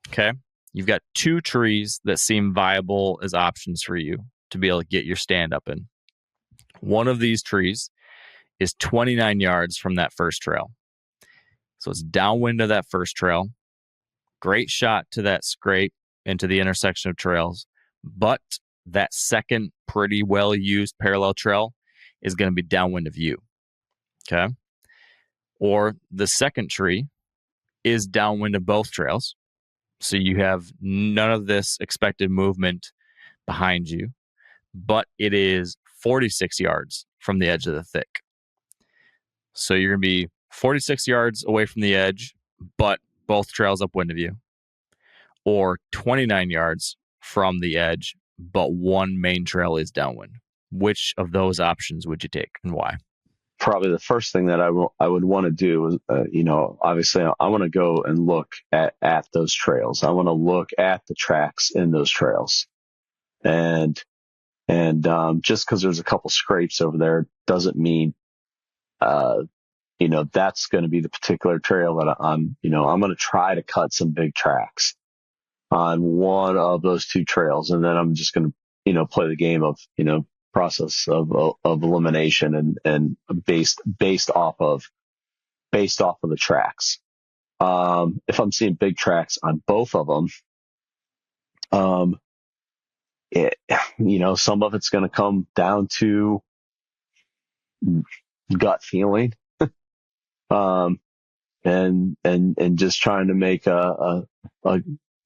Okay. You've got 2 trees that seem viable as options for you to be able to get your stand up in. One of these trees is 29 yards from that first trail. So it's downwind of that first trail. Great shot to that scrape into the intersection of trails. But that second pretty well used parallel trail is going to be downwind of you. Okay. Or the second tree is downwind of both trails. So you have none of this expected movement behind you, but it is 46 yards from the edge of the thick. So you're going to be 46 yards away from the edge, but both trails upwind of you. Or 29 yards from the edge, but one main trail is downwind. Which of those options would you take and why? Probably the first thing that I would want to do is, obviously I want to go and look at those trails. I want to look at the tracks in those trails. And just because there's a couple scrapes over there doesn't mean, that's going to be the particular trail that I'm going to try to cut some big tracks on one of those 2 trails. And then I'm just going to, play the game of, process of elimination and based off of the tracks. If I'm seeing big tracks on both of them, some of it's going to come down to gut feeling, and just trying to make a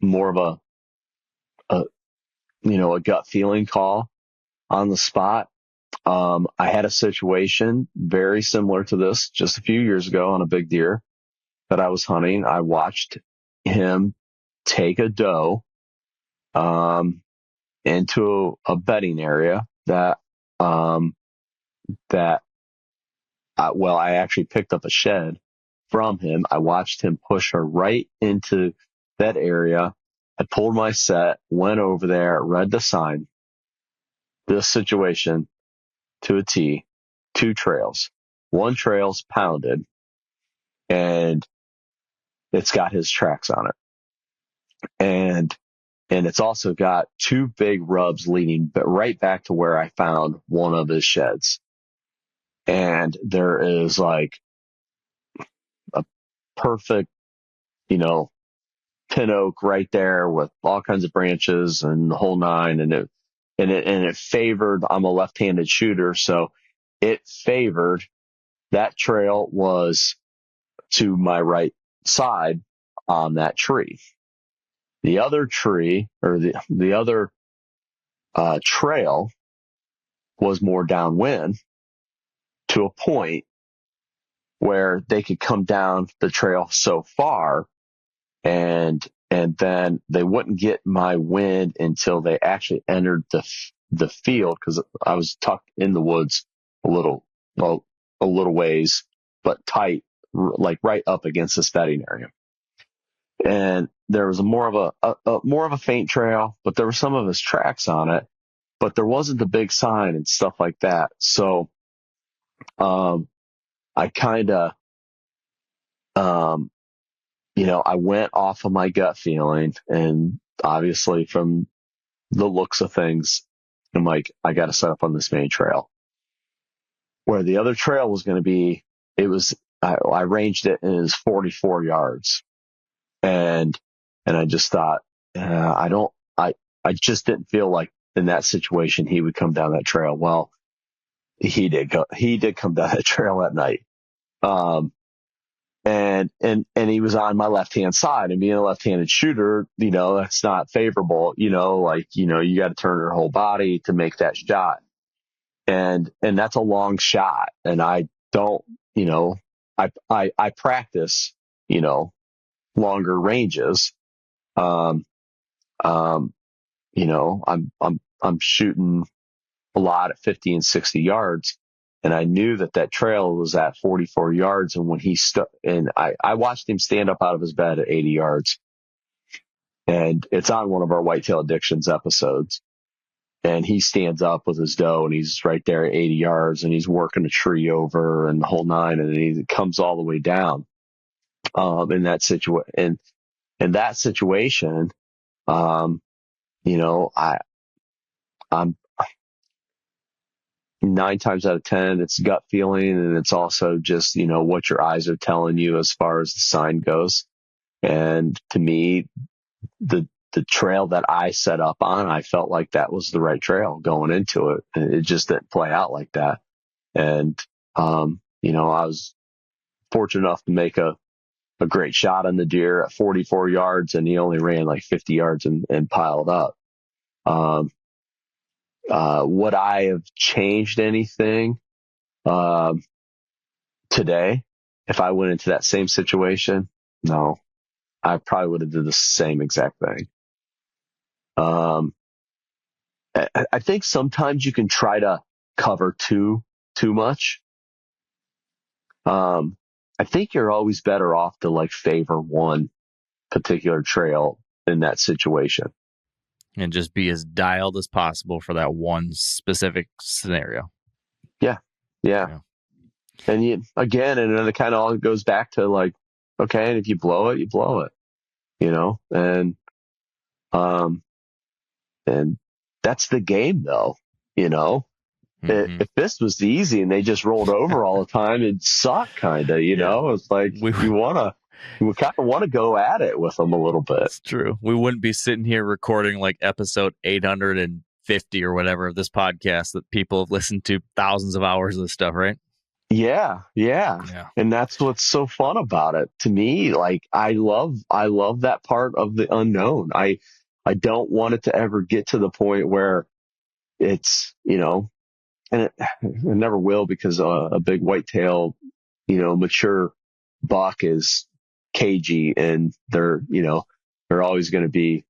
more of a gut feeling call on the spot. I had a situation very similar to this just a few years ago on a big deer that I was hunting. I watched him take a doe, into a bedding area that I actually picked up a shed from him. I watched him push her right into that area. I pulled my set, went over there, read the sign. This situation to a T, 2 trails. One trail's pounded, and it's got his tracks on it. And it's also got 2 big rubs leading right back to where I found one of his sheds. And there is like a perfect, pin oak right there with all kinds of branches and the whole nine. And it favored, I'm a left-handed shooter. So it favored, that trail was to my right side on that tree. The other tree, or the other trail, was more downwind to a point where they could come down the trail so far, and then they wouldn't get my wind until they actually entered the field, because I was tucked in the woods a little ways, but tight, like right up against this bedding area. And there was more of a faint trail, but there were some of his tracks on it, but there wasn't the big sign and stuff like that. So, I kind of, I went off of my gut feeling, and obviously from the looks of things, I'm like, I got to set up on this main trail. Where the other trail was going to be, I ranged it, and it was 44 yards. And I just thought, I just didn't feel like in that situation he would come down that trail. Well, he did come down that trail that night. And he was on my left-hand side, and being a left-handed shooter, that's not favorable, you got to turn your whole body to make that shot. And that's a long shot. And I don't, I practice, longer ranges. I'm shooting a lot at 50 and 60 yards. And I knew that trail was at 44 yards. And when I watched him stand up out of his bed at 80 yards, and it's on one of our Whitetail Addictions episodes. And he stands up with his doe, and he's right there at 80 yards, and he's working a tree over and the whole nine. And then he comes all the way down, in that situation. In that situation, I'm 9 times out of 10, it's gut feeling, and it's also just, what your eyes are telling you as far as the sign goes. And to me, the trail that I set up on, I felt like that was the right trail going into it. And it just didn't play out like that. And, I was fortunate enough to make a great shot on the deer at 44 yards, and he only ran like 50 yards and piled up. Would I have changed anything today if I went into that same situation? No, I probably would have did the same exact thing. I think sometimes you can try to cover too much. I think you're always better off to favor one particular trail in that situation. And just be as dialed as possible for that one specific scenario. Yeah. And and then it kind of all goes back to okay, and if you blow it, you blow it, and that's the game though, Mm-hmm. If this was easy and they just rolled over all the time, it'd suck kind of, it's like you kind of want to go at it with them a little bit. It's true. We wouldn't be sitting here recording episode 850 or whatever of this podcast that people have listened to thousands of hours of this stuff, right? Yeah. And that's what's so fun about it to me. I love that part of the unknown. I don't want it to ever get to the point where it's, and it never will, because a big whitetail, mature buck is cagey, and they're always going to be,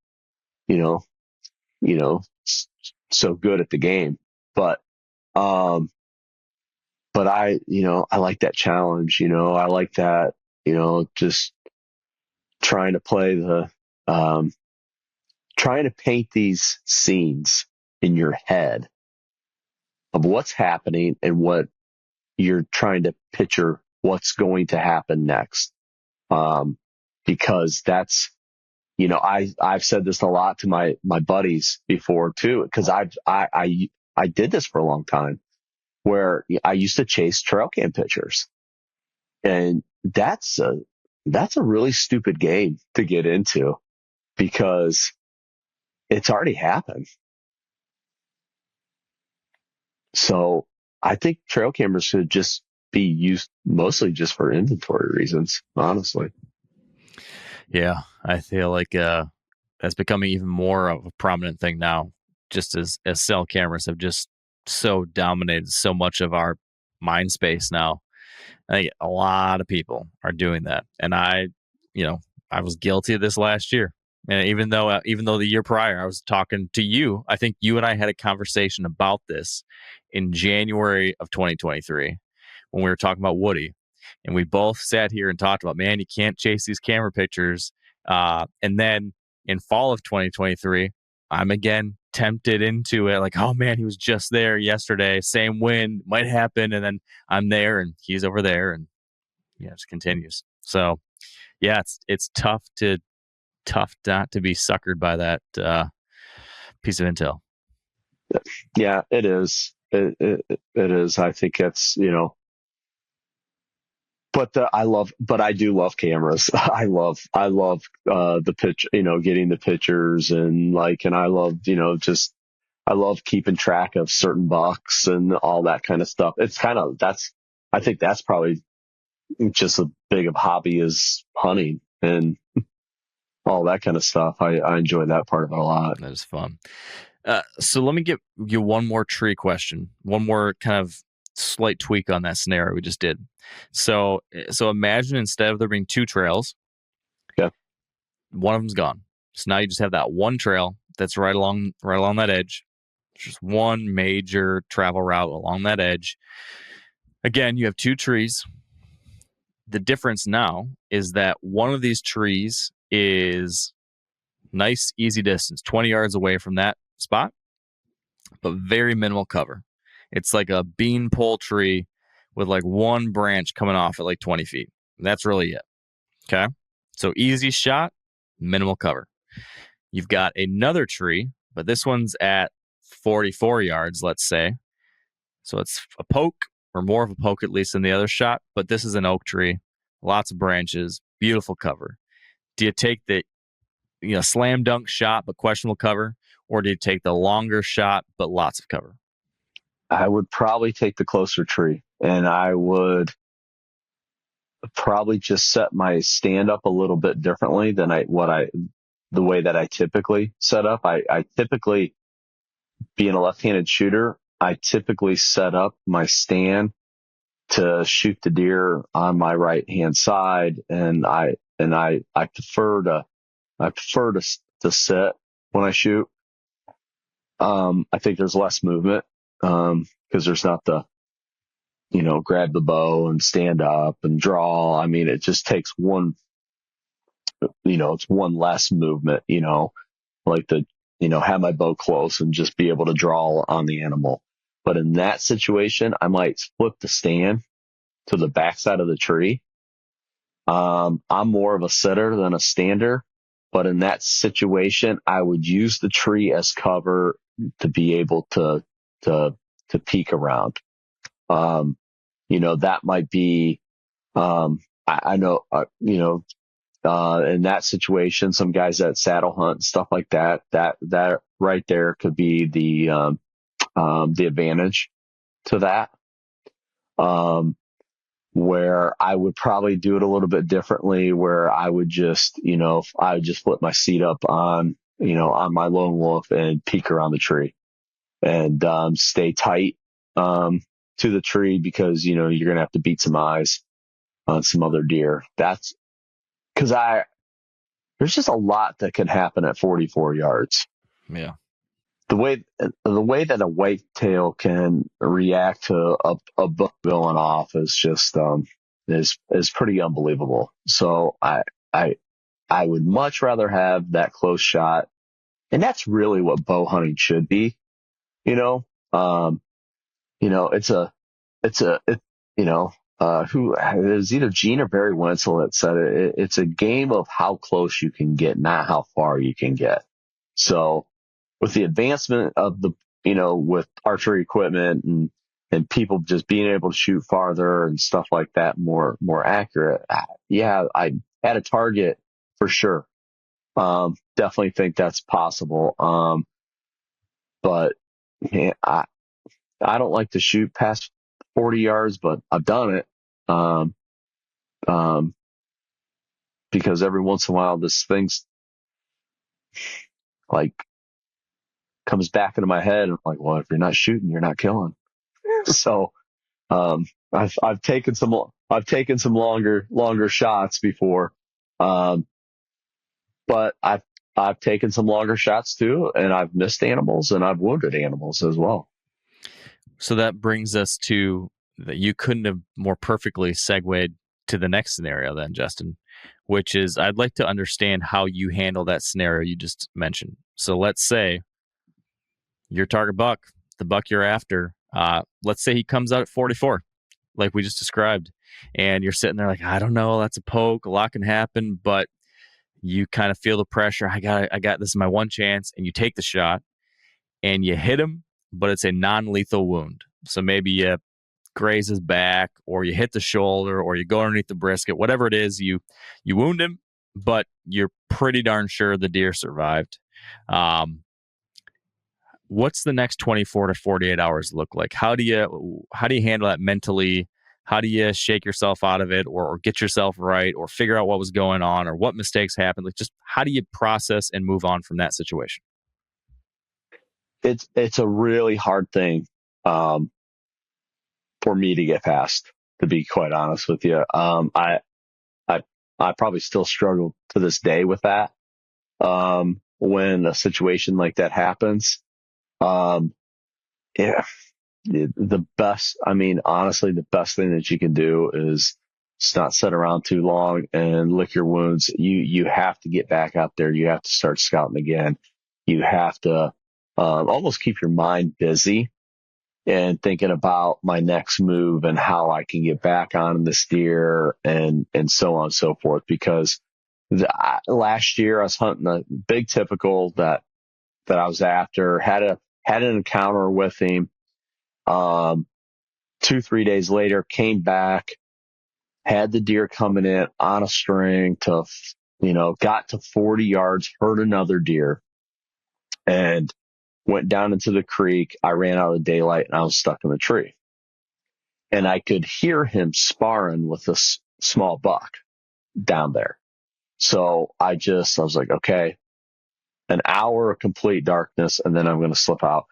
so good at the game. But I like that challenge, I like that, just trying to play trying to paint these scenes in your head of what's happening and what you're trying to picture what's going to happen next. Because that's, I've said this a lot to my buddies before too, because I did this for a long time, where I used to chase trail cam pictures, and that's a really stupid game to get into. because it's already happened. So I think trail cameras should just be used mostly just for inventory reasons, honestly. Yeah, I feel like that's becoming even more of a prominent thing now, just as cell cameras have just so dominated so much of our mind space now. I think a lot of people are doing that, and I was guilty of this last year. And even though the year prior I was talking to you, I think you and I had a conversation about this in January of 2023 when we were talking about Woody, and we both sat here and talked about, man, you can't chase these camera pictures. And then in fall of 2023, I'm again tempted into it, like, oh man, he was just there yesterday. Same wind might happen, and then I'm there and he's over there, and yeah, it just continues. So yeah, it's tough not to be suckered by that piece of intel. Yeah, it is. It is. I think it's, but I do love cameras. I love the pitch, getting the pictures and I love, I love keeping track of certain bucks and all that kind of stuff. I think that's probably just as big of a hobby as hunting and all that kind of stuff. I enjoy that part of it a lot. That is fun. So let me give you one more tree question, one more kind of slight tweak on that scenario we just did. So imagine instead of there being two trails, yeah, one of them's gone. So now you just have that one trail that's right along that edge. Just one major travel route along that edge. Again, you have two trees. The difference now is that one of these trees is nice, easy distance, 20 yards away from that spot, but very minimal cover. It's like a beanpole tree with like one branch coming off at like 20 feet. That's really it. Okay. So easy shot, minimal cover. You've got another tree, but this one's at 44 yards, let's say. So it's a poke, or more of a poke at least than the other shot, but this is an oak tree, lots of branches, beautiful cover. Do you take the slam dunk shot but questionable cover, or do you take the longer shot but lots of cover? I would probably take the closer tree, and I would probably just set my stand up a little bit differently than the way that I typically set up. I typically, being a left-handed shooter, I typically set up my stand to shoot the deer on my right hand side, and I prefer to sit when I shoot. I think there's less movement because there's not the grab the bow and stand up and draw. I mean, it just takes one, it's one less movement, like have my bow close and just be able to draw on the animal. But in that situation, I might flip the stand to the backside of the tree. I'm more of a sitter than a stander, but in that situation, I would use the tree as cover to be able to peek around. That might be, I know, in that situation, some guys that saddle hunt and stuff like that right there could be the advantage to that. Where I would probably do it a little bit differently, where I would just, I would just flip my seat up on my lone wolf and peek around the tree and, stay tight, to the tree because, you're going to have to beat some eyes on some other deer. That's because there's just a lot that can happen at 44 yards. Yeah. The way that a whitetail can react to a buck going off is just, is pretty unbelievable. So I would much rather have that close shot. And that's really what bow hunting should be. Who it was either Gene or Barry Wenzel that said it. It's a game of how close you can get, not how far you can get. So with the advancement of with archery equipment and people just being able to shoot farther and stuff like that, more accurate. Yeah, I had a target for sure. Definitely think that's possible. But man, I don't like to shoot past 40 yards, but I've done it. Um, um, because every once in a while, this thing's like comes back into my head. And I'm like, well, if you're not shooting, you're not killing. So, I've taken some longer shots before. But I've taken some longer shots too, and I've missed animals and I've wounded animals as well. So that brings us to that you couldn't have more perfectly segued to the next scenario then, Justin, which is I'd like to understand how you handle that scenario you just mentioned. So let's say your target buck, the buck you're after, let's say he comes out at 44, like we just described, and you're sitting there like, I don't know, that's a poke, a lot can happen, but you kind of feel the pressure. I got this is my one chance, and you take the shot and you hit him, but it's a non-lethal wound. So maybe you graze his back, or you hit the shoulder, or you go underneath the brisket, whatever it is, you wound him, but you're pretty darn sure the deer survived. What's the next 24 to 48 hours look like? How do you handle that mentally? How do you shake yourself out of it, or get yourself right, or figure out what was going on, or what mistakes happened? Like, just how do you process and move on from that situation? It's a really hard thing, for me to get past, to be quite honest with you. I, I probably still struggle to this day with that. When a situation like that happens, yeah, the best, I mean, honestly, the best thing that you can do is just not sit around too long and lick your wounds. You have to get back out there. You have to start scouting again. You have to, almost keep your mind busy and thinking about my next move and how I can get back on this deer and so on and so forth. Because last year I was hunting a big typical that I was after, had an encounter with him. 2-3 days later, came back, had the deer coming in on a string to, got to 40 yards, heard another deer, and went down into the creek. I ran out of daylight and I was stuck in the tree. And I could hear him sparring with this small buck down there. So I was like, okay, an hour of complete darkness, and then I'm going to slip out.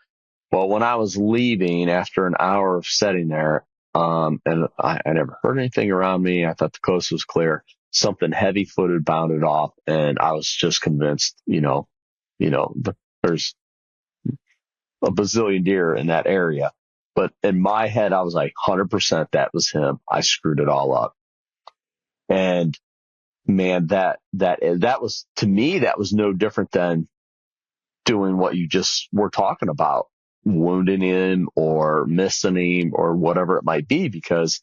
Well, when I was leaving after an hour of sitting there, and I never heard anything around me, I thought the coast was clear. Something heavy footed bounded off, and I was just convinced, there's a bazillion deer in that area. But in my head, I was like, 100% that was him. I screwed it all up. And man, that was, to me, that was no different than doing what you just were talking about, wounding him or missing him or whatever it might be, because,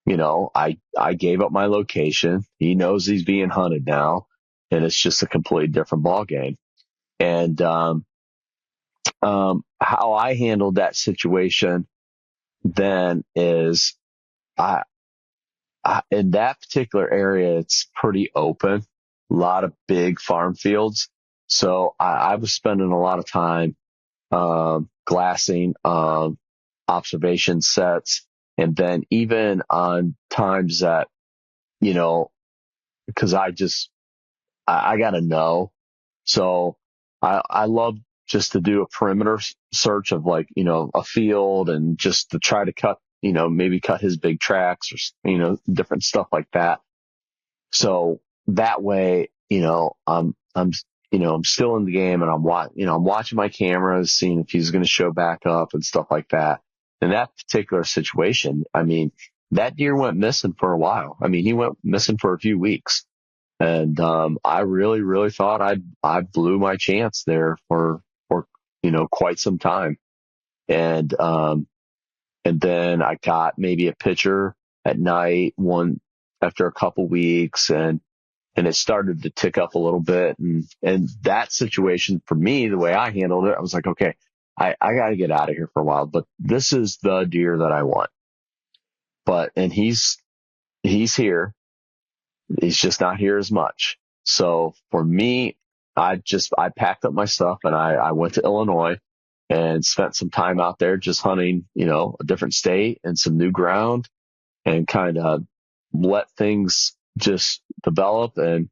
I gave up my location. He knows he's being hunted now, and it's just a completely different ball game. And, how I handled that situation then is in that particular area, it's pretty open, a lot of big farm fields. So I was spending a lot of time, glassing, observation sets. And then even on times that, cause I got to know. So I love just to do a perimeter search of, like, a field, and just to try to cut, maybe cut his big tracks, or, different stuff like that. So that way, I'm still in the game, and I'm watching my cameras, seeing if he's going to show back up and stuff like that. In that particular situation, I mean, that deer went missing for a while. I mean, he went missing for a few weeks. And, I really, really thought I blew my chance there for, quite some time. And then I got maybe a picture at night after a couple weeks, and it started to tick up a little bit. And that situation, for me, the way I handled it, I was like, okay, I got to get out of here for a while, but this is the deer that I want. And he's here. He's just not here as much. So for me, I packed up my stuff and I went to Illinois and spent some time out there just hunting, a different state and some new ground, and kind of let things just develop. And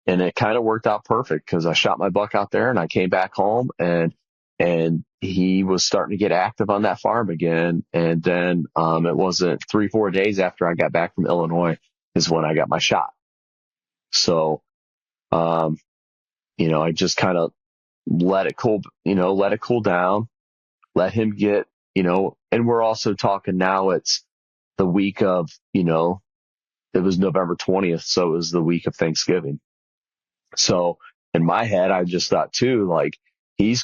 it kind of worked out perfect because I shot my buck out there and I came back home, and he was starting to get active on that farm again. And then, it wasn't 3-4 days after I got back from Illinois is when I got my shot. So, I just kind of let it cool down, let him get, and we're also talking now it's the week of, it was November 20th. So it was the week of Thanksgiving. So in my head, I just thought too, like, he's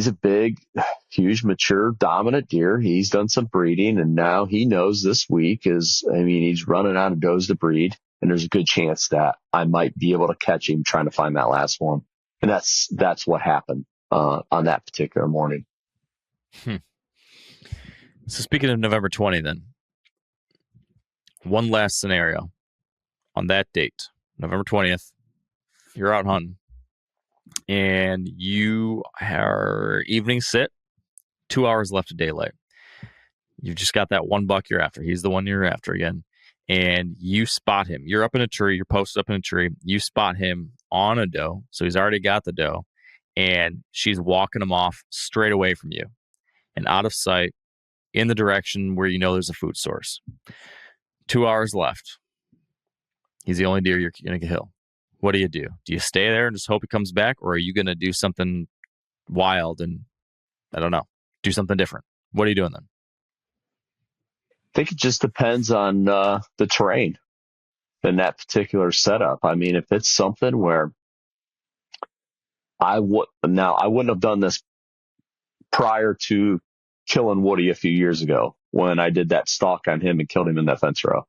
a big, huge, mature, dominant deer. He's done some breeding, and now he knows this week he's running out of does to breed, and there's a good chance that I might be able to catch him trying to find that last one. And that's what happened, on that particular morning. So speaking of November 20, then, one last scenario. On that date, November 20th, you're out hunting and you are evening sit, 2 hours left of daylight. You've just got that one buck you're after. He's the one you're after again. And you spot him. You're up in a tree. You're posted up in a tree. You spot him on a doe. So he's already got the doe. And she's walking him off straight away from you and out of sight in the direction where there's a food source. 2 hours left. He's the only deer you're going to kill. What do? Do you stay there and just hope he comes back? Or are you going to do something wild and, I don't know, do something different? What are you doing then? I think it just depends on the terrain in that particular setup. I mean, if it's something where I wouldn't have done this prior to killing Woody a few years ago when I did that stalk on him and killed him in that fence row.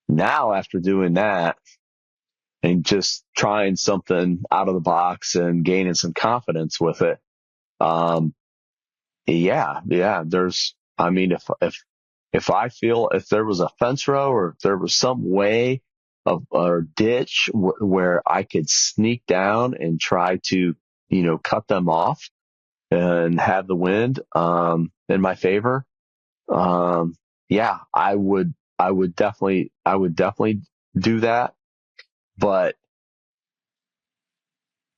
Now, after doing that and just trying something out of the box and gaining some confidence with it, if I feel if there was a fence row or if there was some way or ditch where I could sneak down and try to, cut them off and have the wind, in my favor, I would definitely do that. But,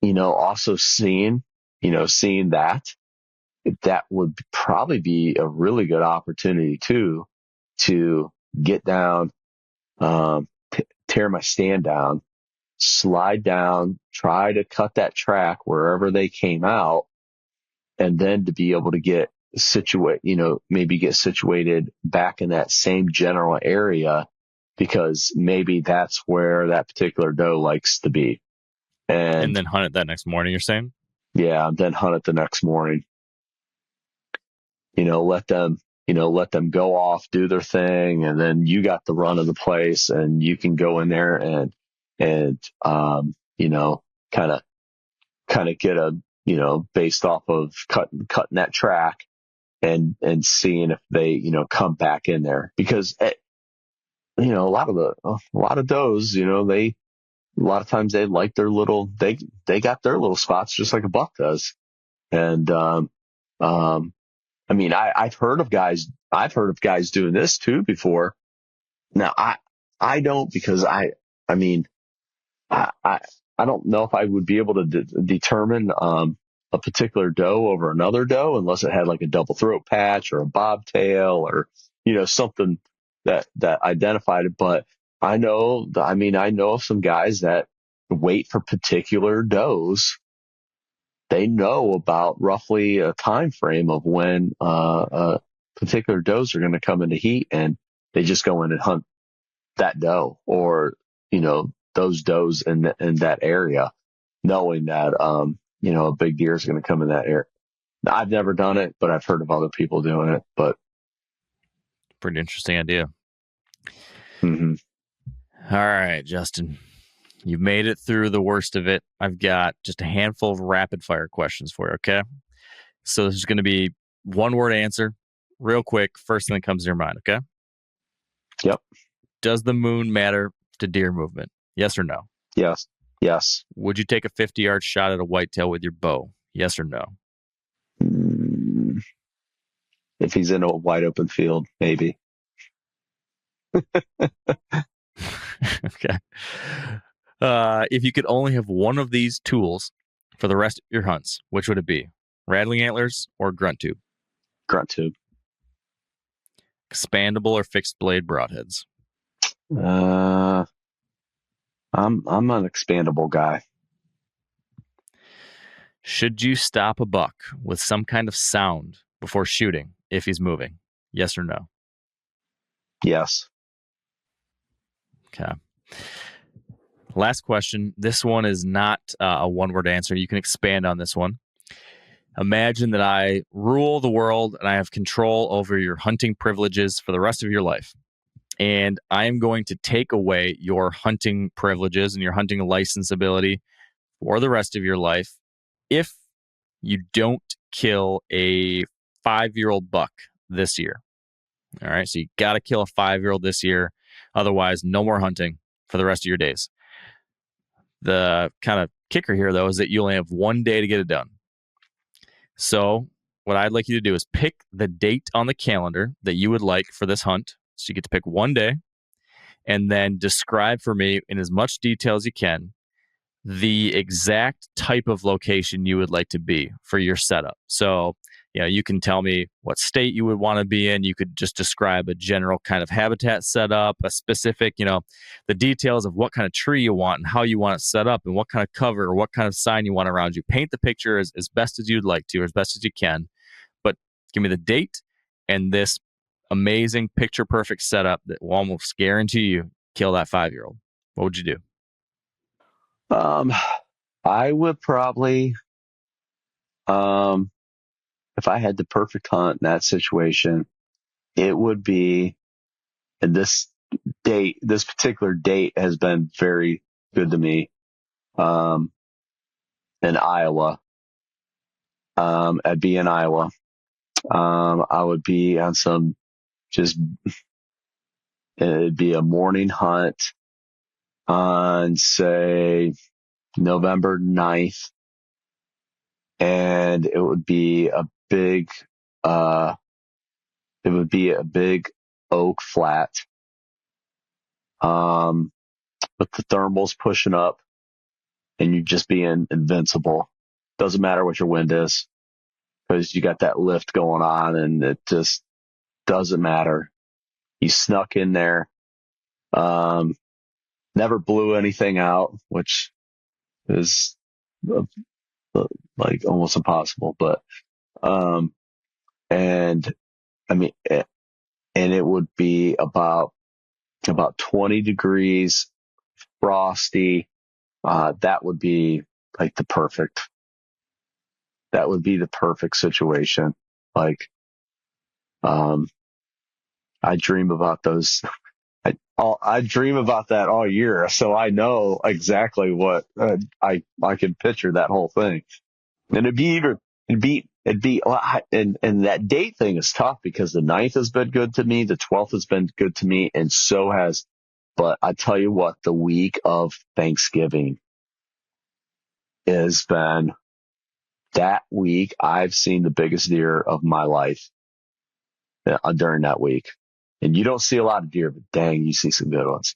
also seeing that would probably be a really good opportunity too, to get down, tear my stand down, slide down, try to cut that track wherever they came out, and then to be able to get maybe get situated back in that same general area, because maybe that's where that particular doe likes to be. And then hunt it that next morning, you're saying? Yeah, then hunt it the next morning. Let them go off, do their thing, and then you got the run of the place, and you can go in there and kind of get based off of cutting that track and seeing if they, come back in there, because a lot of does, a lot of times they like their little, they got their little spots just like a buck does. And, I mean, I've heard of guys doing this too before. Now I don't, because I don't know if I would be able to determine, a particular doe over another doe unless it had like a double throat patch or a bobtail or, something that identified it. But I know of some guys that wait for particular does. They know about roughly a time frame of when particular does are going to come into heat, and they just go in and hunt that doe or those does in that area, knowing that a big deer is going to come in that area. I've never done it, but I've heard of other people doing it. But pretty interesting idea. Mm-hmm. All right, Justin. You've made it through the worst of it. I've got just a handful of rapid fire questions for you, okay? So this is going to be one word answer, real quick, first thing that comes to your mind, okay? Yep. Does the moon matter to deer movement? Yes or no? Yes. Yes. Would you take a 50-yard shot at a whitetail with your bow? Yes or no? If he's in a wide open field, maybe. Okay. If you could only have one of these tools for the rest of your hunts, which would it be? Rattling antlers or grunt tube? Grunt tube. Expandable or fixed blade broadheads? I'm an expandable guy. Should you stop a buck with some kind of sound before shooting if he's moving? Yes or no? Yes. Okay. Last question. This one is not a one-word answer. You can expand on this one. Imagine that I rule the world and I have control over your hunting privileges for the rest of your life. And I am going to take away your hunting privileges and your hunting license ability for the rest of your life if you don't kill a 5-year-old buck this year. All right. So you got to kill a 5-year-old this year. Otherwise, no more hunting for the rest of your days. The kind of kicker here, though, is that you only have one day to get it done. So what I'd like you to do is pick the date on the calendar that you would like for this hunt. So you get to pick one day and then describe for me in as much detail as you can the exact type of location you would like to be for your setup. So, you can tell me what state you would want to be in. You could just describe a general kind of habitat setup, a specific, the details of what kind of tree you want and how you want it set up and what kind of cover or what kind of sign you want around you. Paint the picture as best as you'd like to or as best as you can. But give me the date and this amazing picture perfect setup that will almost guarantee you kill that 5-year-old. What would you do? I would probably, if I had the perfect hunt in that situation, it would be, and this particular date has been very good to me, in Iowa. I'd be in Iowa. I would be on it'd be a morning hunt on, say, November 9th. And it would be a big oak flat, with the thermals pushing up and you just being invincible. Doesn't matter what your wind is because you got that lift going on and it just doesn't matter. You snuck in there, never blew anything out, which is like almost impossible, but, and I mean, and it would be about 20 degrees, frosty. That would be like that would be the perfect situation. Like, I dream about those. I dream about that all year. So I know exactly what, I can picture that whole thing. And and that date thing is tough because the 9th has been good to me. The 12th has been good to me. And so but I tell you what, the week of Thanksgiving has been that week. I've seen the biggest deer of my life during that week. And you don't see a lot of deer, but dang, you see some good ones.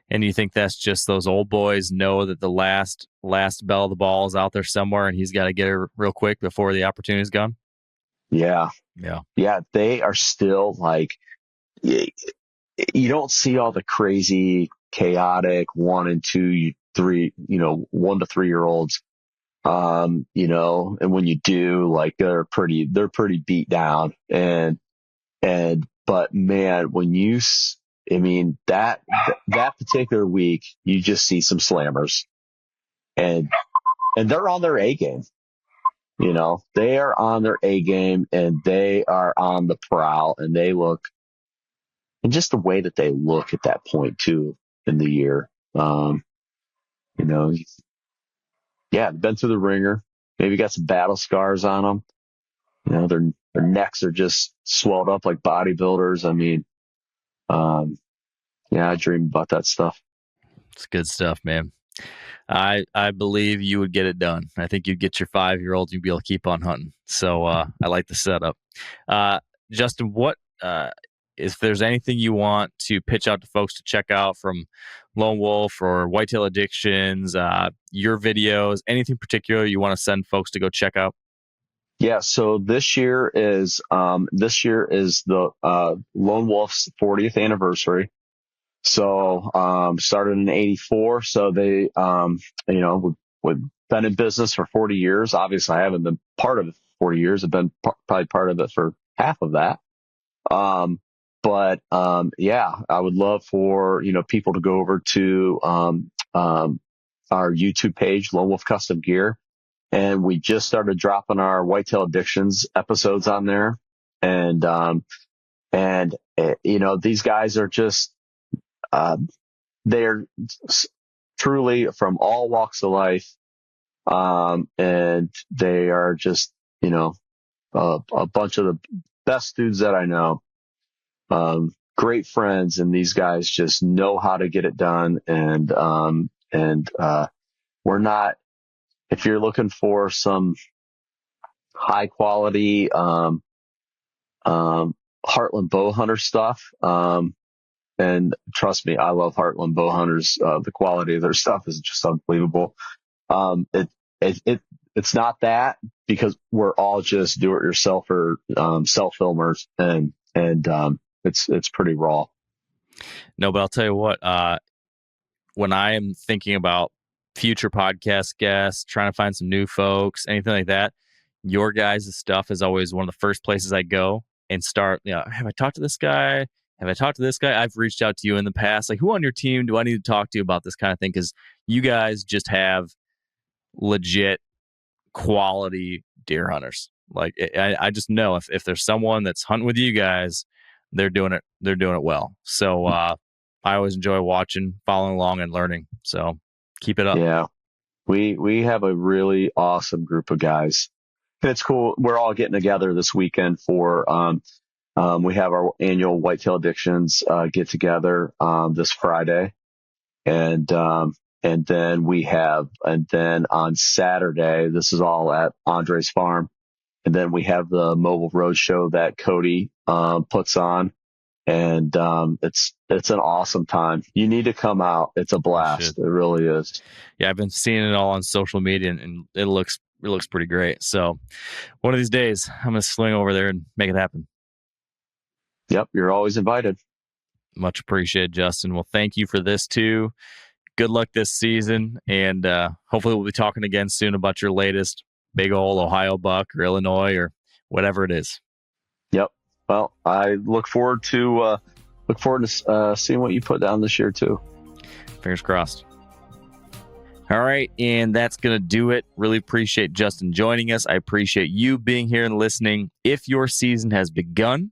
And you think that's just those old boys know that the last bell of the ball is out there somewhere and he's got to get her real quick before the opportunity's gone? Yeah. Yeah. Yeah. They are still like, you don't see all the crazy, chaotic 1 and 2, 3, 1 to 3 year olds. And when you do, like, they're pretty beat down but man, that particular week, you just see some slammers and they're on their A game. They are on their A game and they are on the prowl and and just the way that they look at that point too in the year. Yeah, been through the ringer, maybe got some battle scars on them. Their necks are just swelled up like bodybuilders. I mean, Yeah, I dream about that stuff. It's good stuff, man. I believe you would get it done. I think you'd get your 5-year-old, you'd be able to keep on hunting. So I like the setup. Justin, what if there's anything you want to pitch out to folks to check out from Lone Wolf or Whitetail Addictions, your videos, anything particular you want to send folks to go check out? Yeah, so this year is the Lone Wolf's 40th anniversary. So started in '84. So they we've been in business for 40 years. Obviously, I haven't been part of it for 40 years. I've been probably part of it for half of that. Yeah, I would love for people to go over to our YouTube page, Lone Wolf Custom Gear. And we just started dropping our Whitetail Addictions episodes on there. And these guys are just, they're truly from all walks of life. And they are just, a bunch of the best dudes that I know. Great friends. And these guys just know how to get it done. And we're not, if you're looking for some high quality, Heartland bow hunter stuff, and trust me, I love Heartland bow hunters. The quality of their stuff is just unbelievable. It's not that, because we're all just do-it-yourselfer, self-filmers, and it's pretty raw. No, but I'll tell you what, when I am thinking about future podcast guests, trying to find some new folks, anything like that, your guys' stuff is always one of the first places I go and start. Have I talked to this guy? Have I talked to this guy? I've reached out to you in the past. Like, who on your team do I need to talk to about this kind of thing? Because you guys just have legit quality deer hunters. Like, I just know if there's someone that's hunting with you guys, they're doing it well. So I always enjoy watching, following along, and learning. So keep it up. Yeah, we have a really awesome group of guys. It's cool. We're all getting together this weekend for we have our annual Whitetail Addictions get together this Friday, and then on Saturday, this is all at Andre's farm, and then we have the mobile road show that Cody puts on. And it's an awesome time. You need to come out. It's a blast. It really is. Yeah, I've been seeing it all on social media, and it looks pretty great. So one of these days, I'm going to swing over there and make it happen. Yep, you're always invited. Much appreciated, Justin. Well, thank you for this too. Good luck this season, and hopefully we'll be talking again soon about your latest big old Ohio buck or Illinois or whatever it is. Yep. Well, I look forward to seeing what you put down this year too. Fingers crossed. All right, and that's going to do it. Really appreciate Justin joining us. I appreciate you being here and listening. If your season has begun,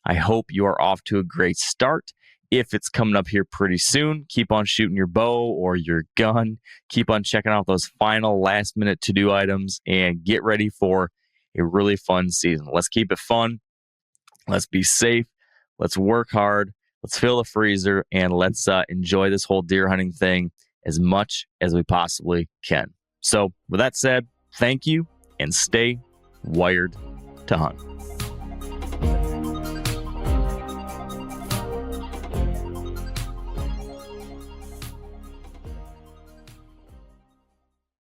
I hope you are off to a great start. If it's coming up here pretty soon, keep on shooting your bow or your gun. Keep on checking out those final last-minute to-do items and get ready for a really fun season. Let's keep it fun. Let's be safe. Let's work hard. Let's fill the freezer, and let's enjoy this whole deer hunting thing as much as we possibly can. So with that said, thank you, and stay wired to hunt.